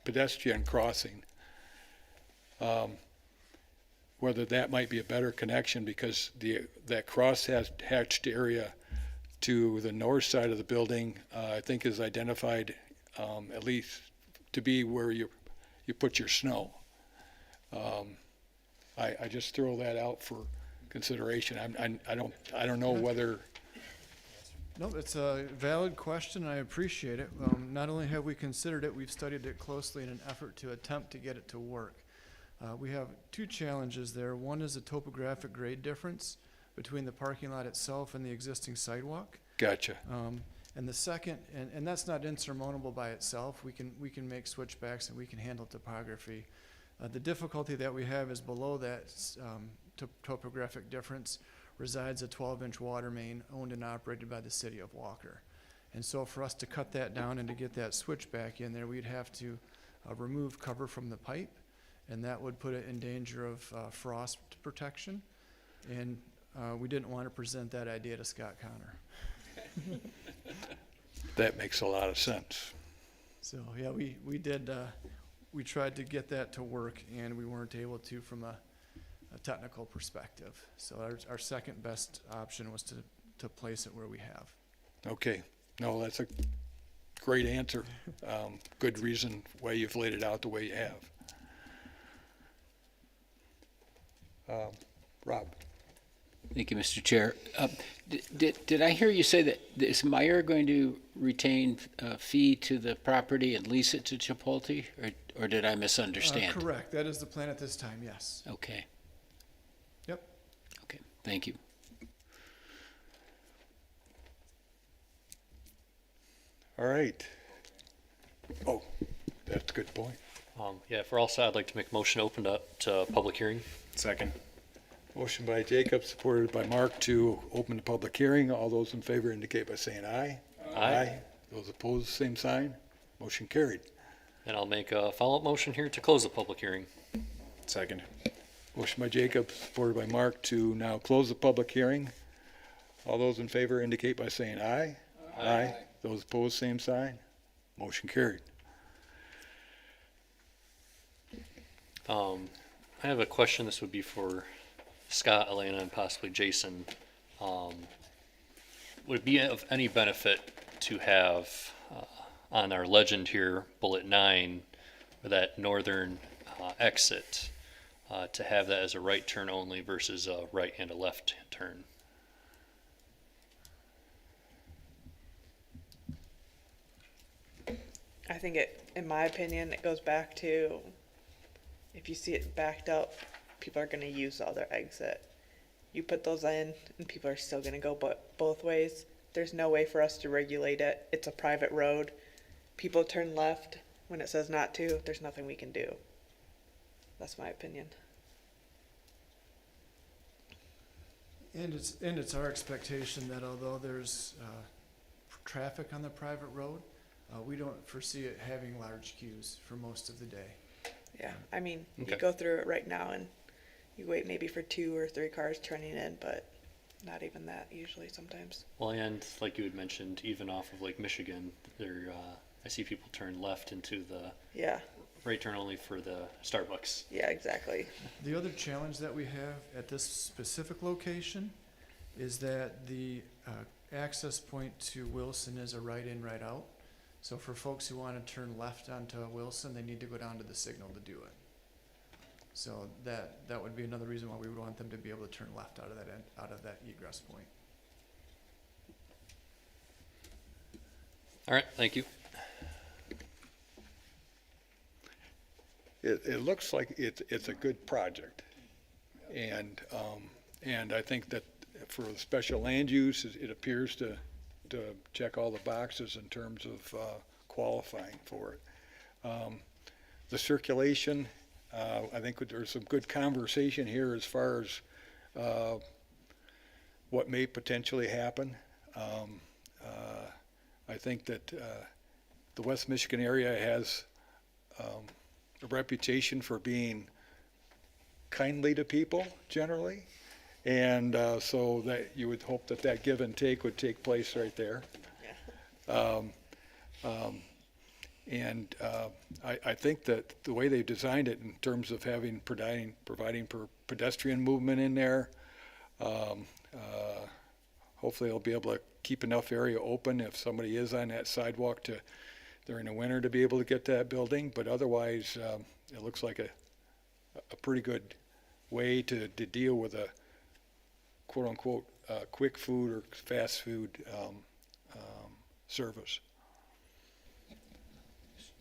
pedestrian crossing. Whether that might be a better connection because that cross-hatched area to the north side of the building, I think is identified at least to be where you put your snow. I just throw that out for consideration. I don't know whether. No, it's a valid question. I appreciate it. Not only have we considered it, we've studied it closely in an effort to attempt to get it to work. We have two challenges there. One is a topographic grade difference between the parking lot itself and the existing sidewalk. Gotcha. And the second, and that's not insurmountable by itself. We can make switchbacks and we can handle topography. The difficulty that we have is below that topographic difference resides a 12-inch water main owned and operated by the city of Walker. And so for us to cut that down and to get that switchback in there, we'd have to remove cover from the pipe, and that would put it in danger of frost protection. And we didn't want to present that idea to Scott Connor. That makes a lot of sense. So, yeah, we did, we tried to get that to work, and we weren't able to from a technical perspective. So our second best option was to place it where we have. Okay. No, that's a great answer. Good reason why you've laid it out the way you have. Rob? Thank you, Mr. Chair. Did I hear you say that, is Meyer going to retain a fee to the property and lease it to Chipotle, or did I misunderstand? Correct. That is the plan at this time, yes. Okay. Yep. Okay, thank you. All right. Oh, that's a good point. Yeah, for all set, I'd like to make a motion to open up to public hearing. Second. Motion by Jacob, supported by Mark to open the public hearing. All those in favor indicate by saying aye. Aye. Those opposed, same sign. Motion carried. And I'll make a follow-up motion here to close the public hearing. Second. Motion by Jacob, supported by Mark to now close the public hearing. All those in favor indicate by saying aye. Aye. Those opposed, same sign. Motion carried. I have a question. This would be for Scott, Elena, and possibly Jason. Would it be of any benefit to have on our legend here, bullet 9, for that northern exit, to have that as a right turn only versus a right and a left turn? I think in my opinion, it goes back to, if you see it backed up, people are gonna use the other exit. You put those in and people are still gonna go both ways. There's no way for us to regulate it. It's a private road. People turn left when it says not to. There's nothing we can do. That's my opinion. And it's our expectation that although there's traffic on the private road, we don't foresee it having large queues for most of the day. Yeah, I mean, Okay. you go through it right now and you wait maybe for 2 or 3 cars turning in, but not even that usually sometimes. Well, and like you had mentioned, even off of Lake Michigan, there, I see people turn left into the Yeah, right turn only for the Starbucks. yeah, exactly. The other challenge that we have at this specific location is that the access point to Wilson is a right in, right out. So for folks who want to turn left onto Wilson, they need to go down to the signal to do it. So that would be another reason why we would want them to be able to turn left out of that egress point. All right, thank you. It looks like it's a good project. And I think that for the special land use, it appears to check all the boxes in terms of qualifying for it. The circulation, I think there's some good conversation here as far as what may potentially happen. I think that the West Michigan area has a reputation for being kindly to people generally. And so that you would hope that that give and take would take place right there. I think that the way they've designed it in terms of providing pedestrian movement in there, hopefully they'll be able to keep enough area open if somebody is on that sidewalk during the winter to be able to get to that building. But otherwise, it looks like a pretty good way to deal with a quote-unquote quick food or fast food service.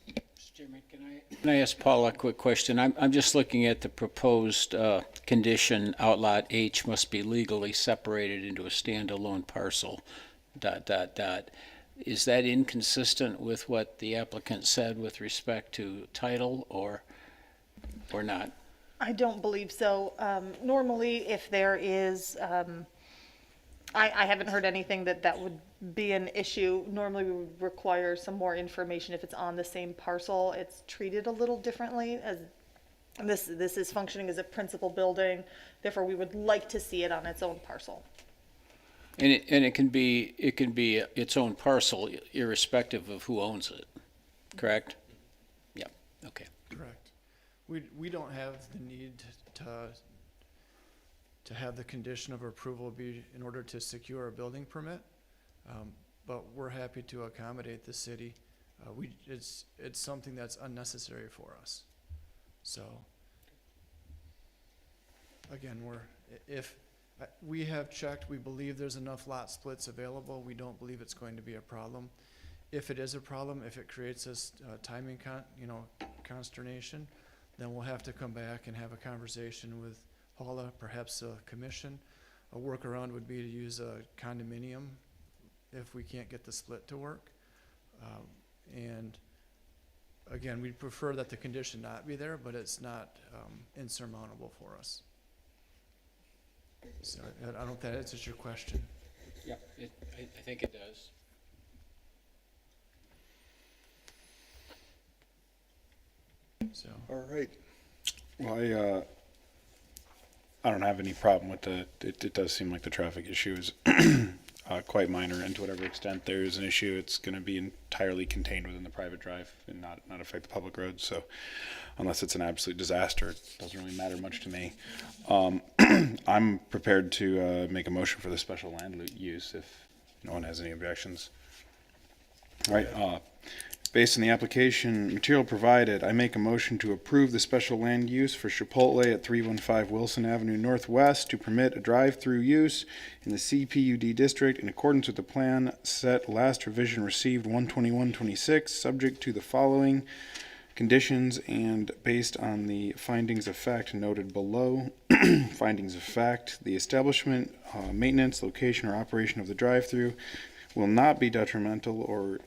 Mr. Chairman, can I ask Paul a quick question? I'm just looking at the proposed condition, outlot H must be legally separated into a standalone parcel, ... Is that inconsistent with what the applicant said with respect to title or not? I don't believe so. Normally, if there is, I haven't heard anything that would be an issue. Normally, we would require some more information if it's on the same parcel. It's treated a little differently as this is functioning as a principal building. Therefore, we would like to see it on its own parcel. And it can be its own parcel irrespective of who owns it, correct? Yeah, okay. Correct. We don't have the need to have the condition of approval be in order to secure a building permit, but we're happy to accommodate the city. It's something that's unnecessary for us. So, again, we have checked, we believe there's enough lot splits available. We don't believe it's going to be a problem. If it is a problem, if it creates us timing consternation, then we'll have to come back and have a conversation with Paula, perhaps a commission. A workaround would be to use a condominium if we can't get the split to work. And again, we'd prefer that the condition not be there, but it's not insurmountable for us. So I don't know if that answers your question. Yeah, I think it does. So, All right. Well, I don't have any problem with it does seem like the traffic issue is quite minor, and to whatever extent there's an issue, it's going to be entirely contained within the private drive and not affect the public roads. So unless it's an absolute disaster, it doesn't really matter much to me. I'm prepared to make a motion for the special land use if no one has any objections. All right, based on the application material provided, I make a motion to approve the special land use for Chipotle at 315 Wilson Avenue Northwest to permit a drive-through use in the CPUD district in accordance with the plan set last revision received 1/21/26, subject to the following conditions and based on the findings of fact noted below. Findings of fact: the establishment, maintenance, location, or operation of the drive-through will not be detrimental or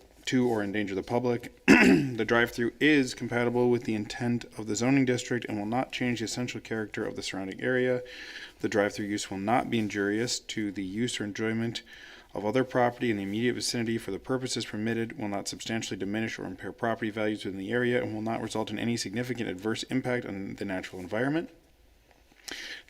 endanger the public. The drive-through is compatible with the intent of the zoning district and will not change the essential character of the surrounding area. The drive-through use will not be injurious to the use or enjoyment of other property in the immediate vicinity for the purposes permitted, will not substantially diminish or impair property values within the area, and will not result in any significant adverse impact on the natural environment.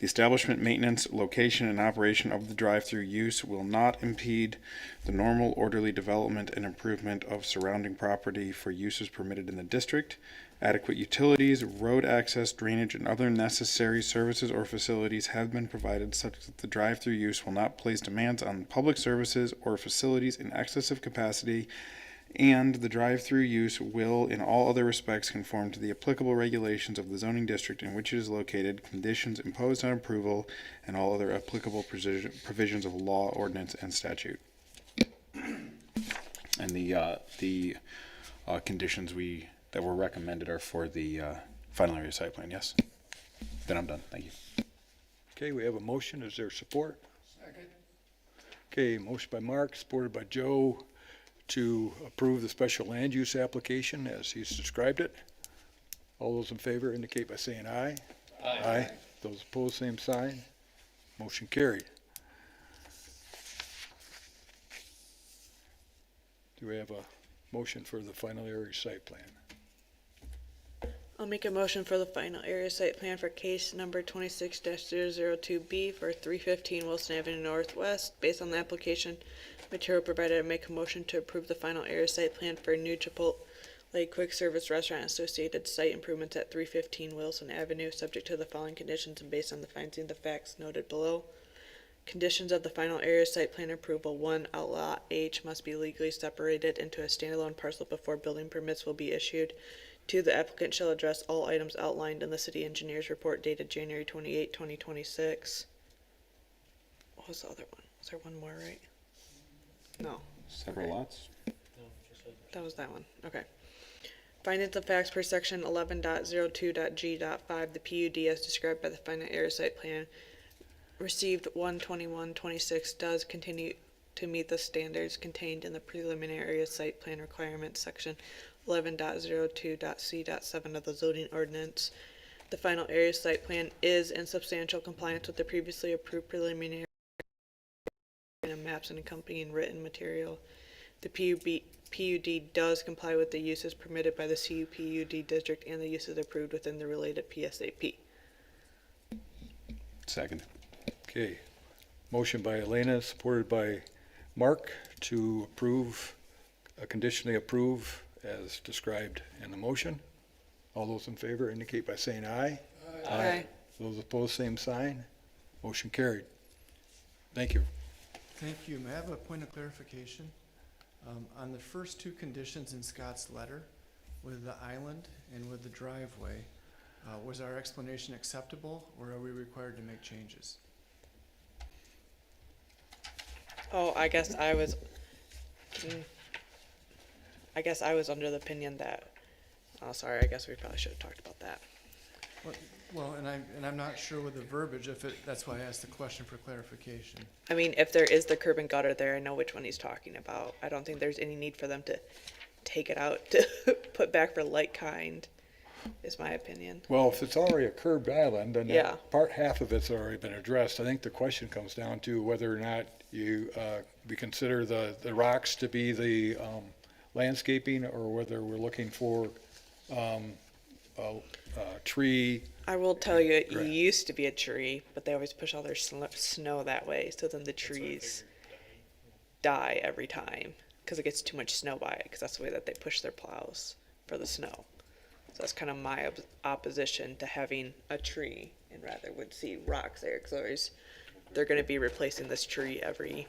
The establishment, maintenance, location, and operation of the drive-through use will not impede the normal, orderly development and improvement of surrounding property for uses permitted in the district. Adequate utilities, road access, drainage, and other necessary services or facilities have been provided such that the drive-through use will not place demands on public services or facilities in excess of capacity, and the drive-through use will, in all other respects, conform to the applicable regulations of the zoning district in which it is located, conditions imposed on approval, and all other applicable provisions of law, ordinance, and statute. And the conditions that were recommended are for the final area site plan. Yes. Then I'm done. Thank you. Okay, we have a motion. Is there support? Second. Okay, motion by Mark, supported by Joe, to approve the special land use application as he's described it. All those in favor indicate by saying aye. Aye. Aye. Those opposed, same sign. Motion carried. Do we have a motion for the final area site plan? I'll make a motion for the final area site plan for case number 26-002B for 315 Wilson Avenue Northwest. Based on the application material provided, I make a motion to approve the final area site plan for new Chipotle quick service restaurant associated site improvements at 315 Wilson Avenue, subject to the following conditions and based on the findings of facts noted below. Conditions of the final area site plan approval: 1. Outlot H must be legally separated into a standalone parcel before building permits will be issued. 2. The applicant shall address all items outlined in the city engineer's report dated January 28, 2026. What was the other one? Was there one more, right? No. Several lots. That was that one. Okay. Findings of facts per section 11.02.g.5. The PUD as described by the final area site plan received 1/21/26 does continue to meet the standards contained in the preliminary area site plan requirements section 11.02.c.7 of the zoning ordinance. The final area site plan is in substantial compliance with the previously approved preliminary maps and accompanying written material. The PUD does comply with the uses permitted by the CUPUD district and the uses approved within the related PSAP. Second. Okay, motion by Elena, supported by Mark, to approve, conditionally approve as described in the motion. All those in favor indicate by saying aye. Aye. Those opposed, same sign. Motion carried. Thank you. Thank you. May I have a point of clarification? On the first two conditions in Scott's letter, with the island and with the driveway, was our explanation acceptable, or are we required to make changes? Oh, I guess I was under the opinion that, oh, sorry, I guess we probably should have talked about that. Well, and I'm not sure with the verbiage, that's why I asked the question for clarification. I mean, if there is the curb and gutter there, I know which one he's talking about. I don't think there's any need for them to take it out to put back for like kind, is my opinion. Well, if it's already a curbed island, then Yeah. half of it's already been addressed. I think the question comes down to whether or not we consider the rocks to be the landscaping, or whether we're looking for a tree. I will tell you, it Correct. used to be a tree, but they always push all their snow that way, so then the trees. die every time because it gets too much snow by it, because that's the way that they push their plows for the snow. So that's kind of my opposition to having a tree, and rather would see rocks there, because they're going to be replacing this tree every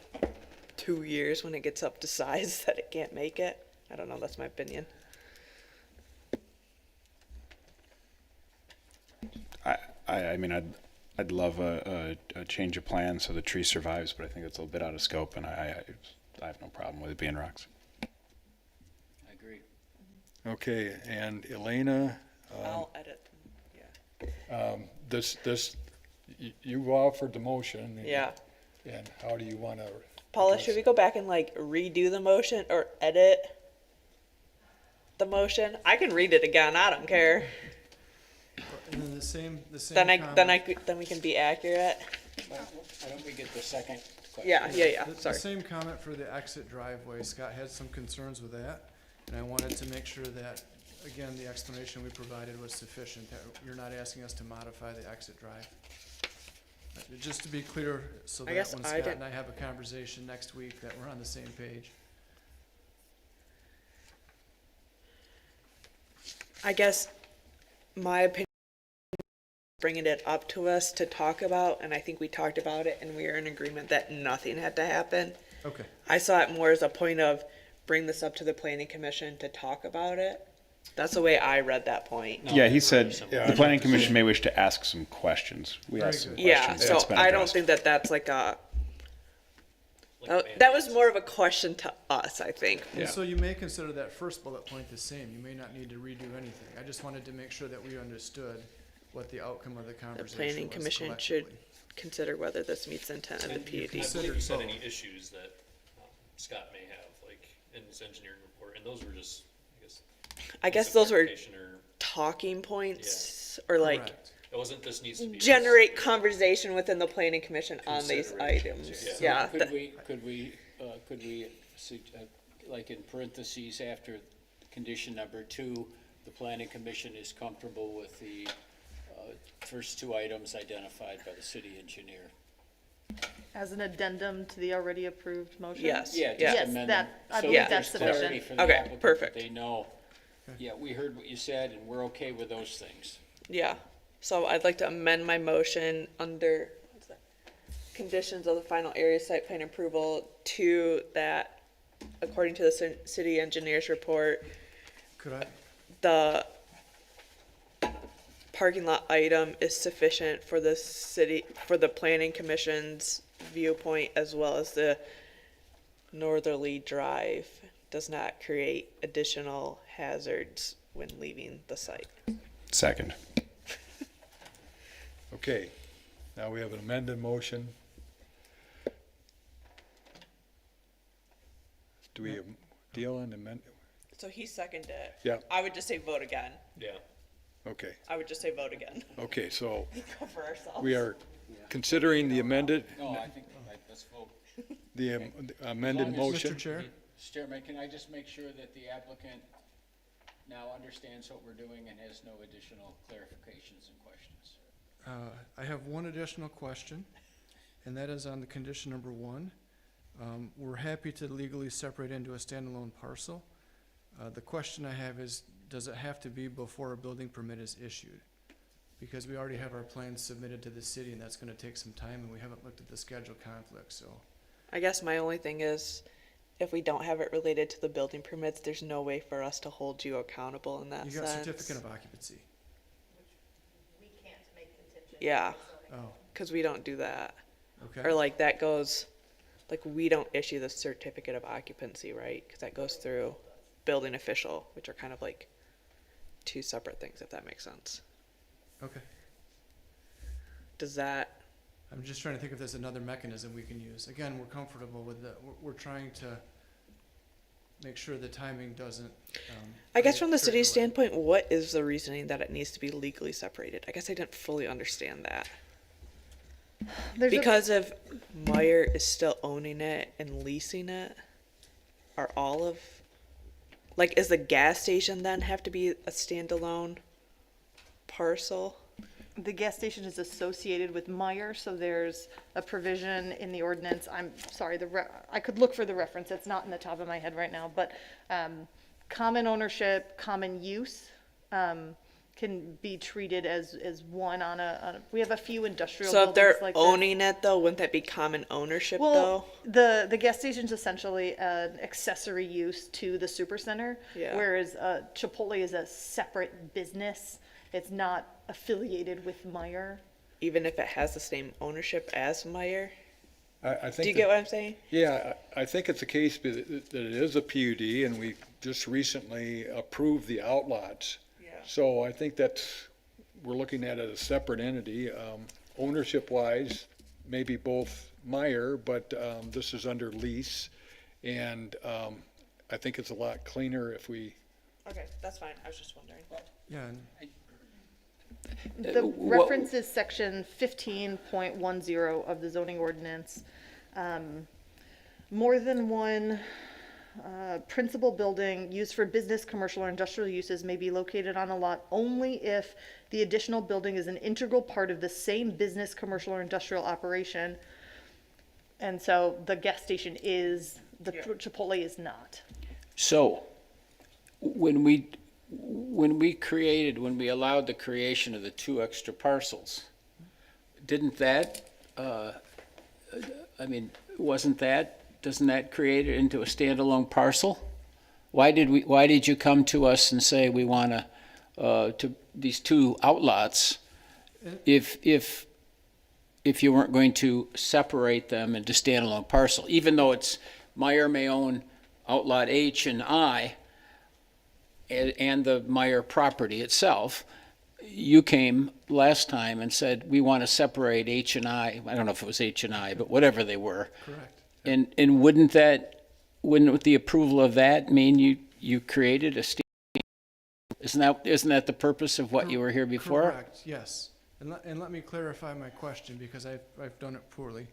2 years when it gets up to size that it can't make it. I don't know, that's my opinion. I mean, I'd love a change of plan so the tree survives, but I think it's a little bit out of scope, and I have no problem with it being rocks. I agree. Okay, and Elena, I'll edit them, yeah. you offered the motion. Yeah. And how do you want to? Paula, should we go back and like redo the motion or edit the motion? I can read it again, I don't care. And then the same Then we can be accurate. Why don't we get the second question? Yeah, The sorry. same comment for the exit driveway. Scott had some concerns with that, and I wanted to make sure that, again, the explanation we provided was sufficient, that you're not asking us to modify the exit drive. Just to be clear, so I that guess when I Scott didn't- and I have a conversation next week, that we're on the same page. I guess my opinion, bringing it up to us to talk about, and I think we talked about it and we are in agreement that nothing had to happen. Okay. I saw it more as a point of bring this up to the planning commission to talk about it. That's the way I read that point. No, Yeah, he said yeah. the planning commission may wish to ask some questions. We Very asked some good. Yeah, questions. so That's been I don't addressed. think that that's like a, Like that was more of a question to us, I think. And so you may consider that first bullet point the same. You may not need to redo anything. I just wanted to make sure that we understood what the outcome of the The conversation planning was commission should collectively. consider whether this meets the intent of the And you PUD. I believe you said both. any issues that Scott may have, like in his engineering report, and those were just, I guess some those were clarification or- talking points, or like Correct. it wasn't this needs to be. generate conversation within the planning commission on these Considerations, items. yeah. Yeah, Could we, like in parentheses after condition number 2, the planning commission is comfortable with the first 2 items identified by the city engineer? As an addendum to the already approved motion? yes, Yeah, just yeah. Yes, amend that- them. I So believe that that's there's clarity sufficient. for the Okay, applicant, perfect. that they know, yeah, we heard what you said and we're okay with those things. Yeah, so I'd like to amend my motion under, what's that? Conditions of the final area site plan approval to that, according to the city engineer's report, Could I, the parking lot item is sufficient for the city, for the planning commission's viewpoint, as well as the northerly drive does not create additional hazards when leaving the site. Second. Okay, now we have an amended motion. Do we deal in amend? So he seconded it. Yeah. I would just say vote again. Yeah. Okay, I would just say vote again. okay, so Cover ourselves. we are considering the amended, No, I think, let's vote. the amended As long as- motion. Mr. Chair? Mr. Chairman, can I just make sure that the applicant now understands what we're doing and has no additional clarifications and questions? I have one additional question, and that is on the condition number 1. We're happy to legally separate into a standalone parcel. The question I have is, does it have to be before a building permit is issued? Because we already have our plans submitted to the city, and that's gonna take some time, and we haven't looked at the schedule conflict, so. I guess my only thing is, if we don't have it related to the building permits, there's no way for us to hold you accountable in that You sense. got certificate of occupancy. We can't make contingent. Yeah, Oh, because we don't do that. okay. Or like that goes, like we don't issue the certificate of occupancy, right? Because that goes through building official, which are kind of like 2 separate things, if that makes sense. Okay. Does that, I'm just trying to think if there's another mechanism we can use. Again, we're comfortable with the, we're trying to make sure the timing doesn't, I guess create from the city's delay. standpoint, what is the reasoning that it needs to be legally separated? I guess I didn't fully understand that. There's a- Because if Meyer is still owning it and leasing it, are all of, like, is the gas station then have to be a standalone parcel? The gas station is associated with Meyer, so there's a provision in the ordinance. I'm sorry, I could look for the reference. It's not in the top of my head right now, but common ownership, common use can be treated as one on we have a few industrial So if buildings they're like this. owning it though, wouldn't that be common ownership though? Well, the gas station's essentially an accessory use to the supercenter, Yeah. whereas Chipotle is a separate business. It's not affiliated with Meyer. Even if it has the same ownership as Meyer? I think. Do you that- get what I'm saying? Yeah, I think it's a case that it is a PUD, and we just recently approved the outlots. Yeah. So I think we're looking at it as a separate entity. Ownership-wise, maybe both Meyer, but this is under lease. And I think it's a lot cleaner if we, Okay, that's fine. I was just wondering. Yeah, and The reference is section 15.10 of the zoning ordinance. More than one principal building used for business, commercial, or industrial uses may be located on a lot only if the additional building is an integral part of the same business, commercial, or industrial operation. And so the gas station is, the Chipotle is not. So, when we allowed the creation of the 2 extra parcels, didn't that, doesn't that create it into a standalone parcel? Why did you come to us and say we want to these 2 outlots if you weren't going to separate them into standalone parcel, even though Meyer may own outlot H and I, and the Meyer property itself? You came last time and said, we want to separate H and I don't know if it was H and I, but whatever they were. correct. And wouldn't with the approval of that mean you created a isn't that the purpose of what you were here before? Correct, yes. And let me clarify my question, because I've done it poorly.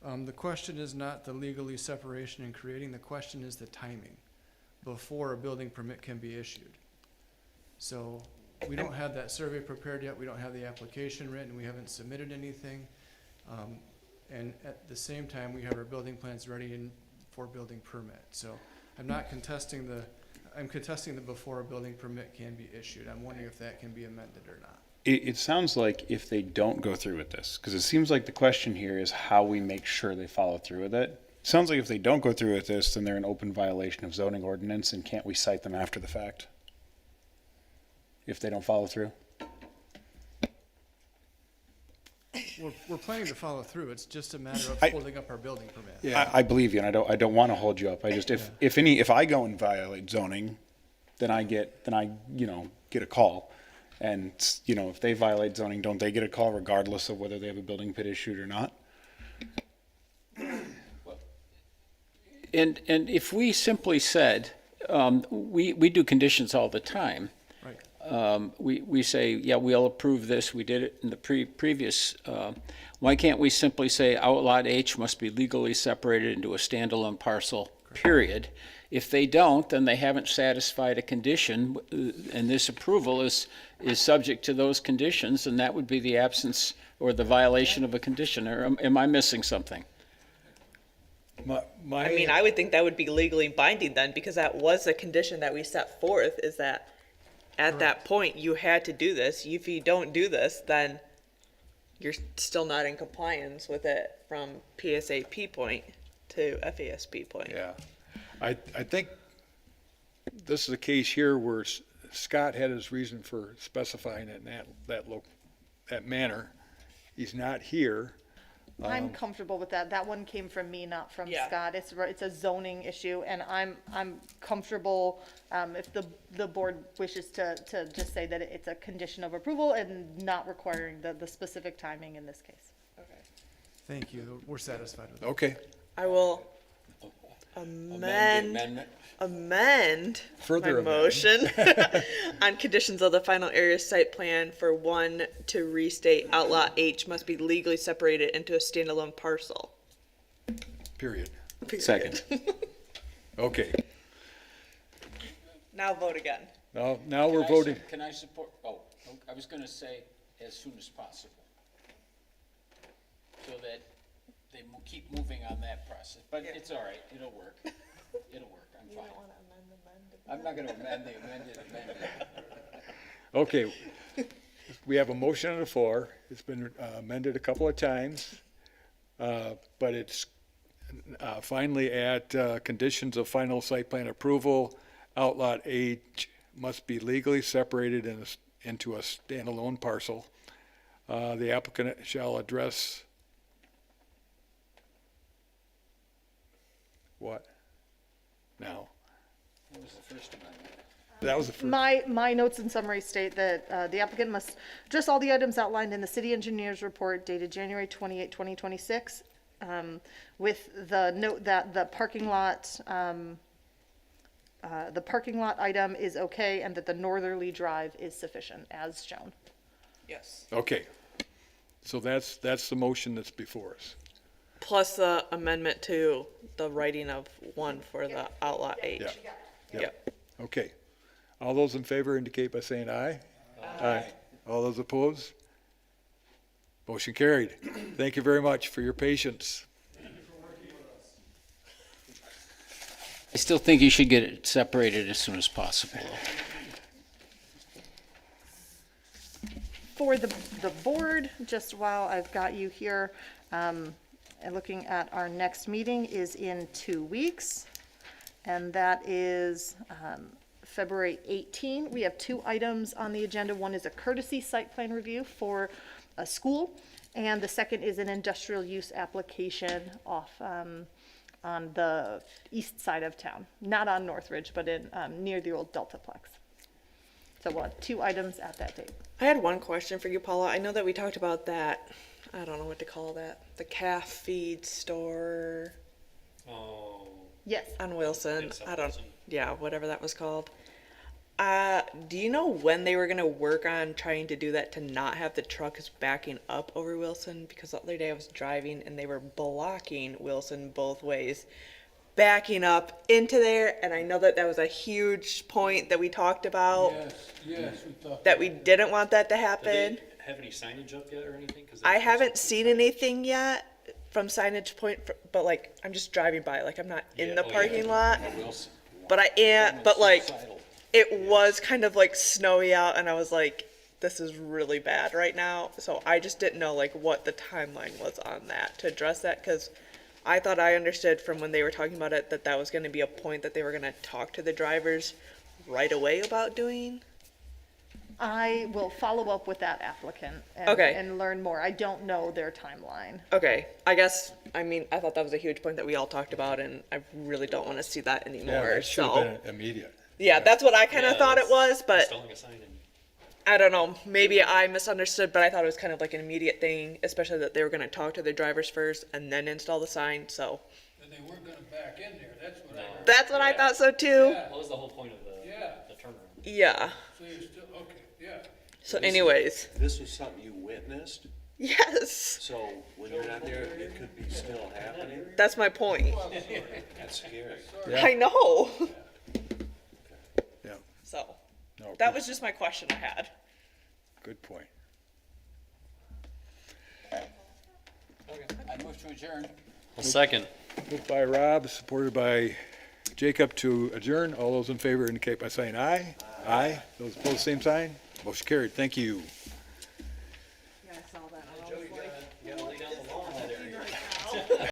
The question is not the legally separation and creating, the question is the timing before a building permit can be issued. So we don't have that survey prepared yet, we don't have the application written, we haven't submitted anything. And at the same time, we have our building plans ready for building permit. So I'm not contesting I'm contesting the before a building permit can be issued. I'm wondering if that can be amended or not. It sounds like if they don't go through with this, because it seems like the question here is how we make sure they follow through with it. Sounds like if they don't go through with this, then they're in open violation of zoning ordinance, and can't we cite them after the fact? If they don't follow through? We're planning to follow through. It's just a matter of holding up our building permit. yeah. I believe you, and I don't want to hold you up. I just, if I go and violate zoning, then I get a call. And, if they violate zoning, don't they get a call regardless of whether they have a building permit issued or not? And if we simply said, we do conditions all the time. Right. We say, yeah, we'll approve this, we did it in the previous, why can't we simply say outlot H must be legally separated into a standalone parcel, period? If they don't, then they haven't satisfied a condition, and this approval is subject to those conditions, and that would be the absence or the violation of a condition, or am I missing something? I would think that would be legally binding then, because that was the condition that we set forth, is that at that point, you had to do this. If you don't do this, then you're still not in compliance with it from PSAP point to FASP point. Yeah, I think this is a case here where Scott had his reason for specifying it in that manner. He's not here. I'm comfortable with that. That one came from me, not from Yeah. Scott. It's a zoning issue, and I'm comfortable, if the board wishes to just say that it's a condition of approval and not requiring the specific timing in this case. Thank you. We're satisfied with that. Okay, I will Amendment. amend Further my amend. motion on conditions of the final area site plan for one to restate outlot H must be legally separated into a standalone parcel. period. Second. Okay, Now vote again. now we're voting. Can I support, I was gonna say, as soon as possible. So that they keep moving on that process, but it's all right, it'll work. It'll work, I'm fine. I'm not gonna amend the amended. Okay, we have a motion on the floor. It's been amended a couple of times, but it's finally at conditions of final site plan approval. Outlot H must be legally separated into a standalone parcel. The applicant shall address what? Now, That was the first amendment. that was the first. My notes and summary state that the applicant must address all the items outlined in the city engineer's report dated January 28, 2026, with the note that the parking lot item is okay and that the northerly drive is sufficient as shown. Yes. Okay, so that's the motion that's before us. Plus the amendment to the writing of one for the outlot H. Yeah. Yep. Okay. All those in favor indicate by saying aye. Aye. All those opposed? Motion carried. Thank you very much for your patience. I still think you should get it separated as soon as possible. For the board, just while I've got you here, and looking at our next meeting is in 2 weeks, and that is February 18. We have 2 items on the agenda. One is a courtesy site plan review for a school, and the second is an industrial use application off on the east side of town, not on Northridge, but in near the old Deltaplex. So we'll have 2 items at that date. I had one question for you, Paula. I know that we talked about that. I don't know what to call that. The calf feed store Oh, Yes. on Wilson. Yes, on I don't. Wilson. Yeah, whatever that was called. Do you know when they were gonna work on trying to do that to not have the trucks backing up over Wilson? Because the other day I was driving and they were blocking Wilson both ways, backing up into there. And I know that that was a huge point that we talked about, Yes, we thought. that we didn't want that to did happen. they have any signage up yet or anything? 'Cause I that's- haven't seen anything yet from signage point, but like I'm just driving by, like I'm not in Yeah, the oh, yeah. parking lot, Wilson. but I am. But like Suicidal. it was kind of like snowy out, and I was like, this is really bad right now. So I just didn't know like what the timeline was on that to address that, because I thought I understood from when they were talking about it that that was going to be a point that they were going to talk to the drivers right away about doing. I will follow up with that applicant Okay. and learn more. I don't know their timeline. Okay, I guess, I mean, I thought that was a huge point that we all talked about, and I really don't want to see that Yeah, anymore. that should So, have been immediate. yeah, that's what I kind of Yeah, thought it was, but Installing a sign in. I don't know. Maybe I misunderstood, but I thought it was kind of like an immediate thing, especially that they were going to talk to the drivers first and then install the sign. So And they weren't gonna back in there, that's what I heard. that's what I thought so too. Yeah. What was the whole point of the Yeah. turnaround? Yeah. So you're still, okay, yeah. So, anyways, This was something you witnessed, yes, so when you're not there, it could be still happening. that's my point. That's scary. I know. Yeah, So no, that good- was just my question I had. good point. I move to adjourn. Well, second. Moved by Rob, supported by Jacob to adjourn. All those in favor indicate by saying aye. Aye. Those opposed, same sign. Motion carried. Thank you.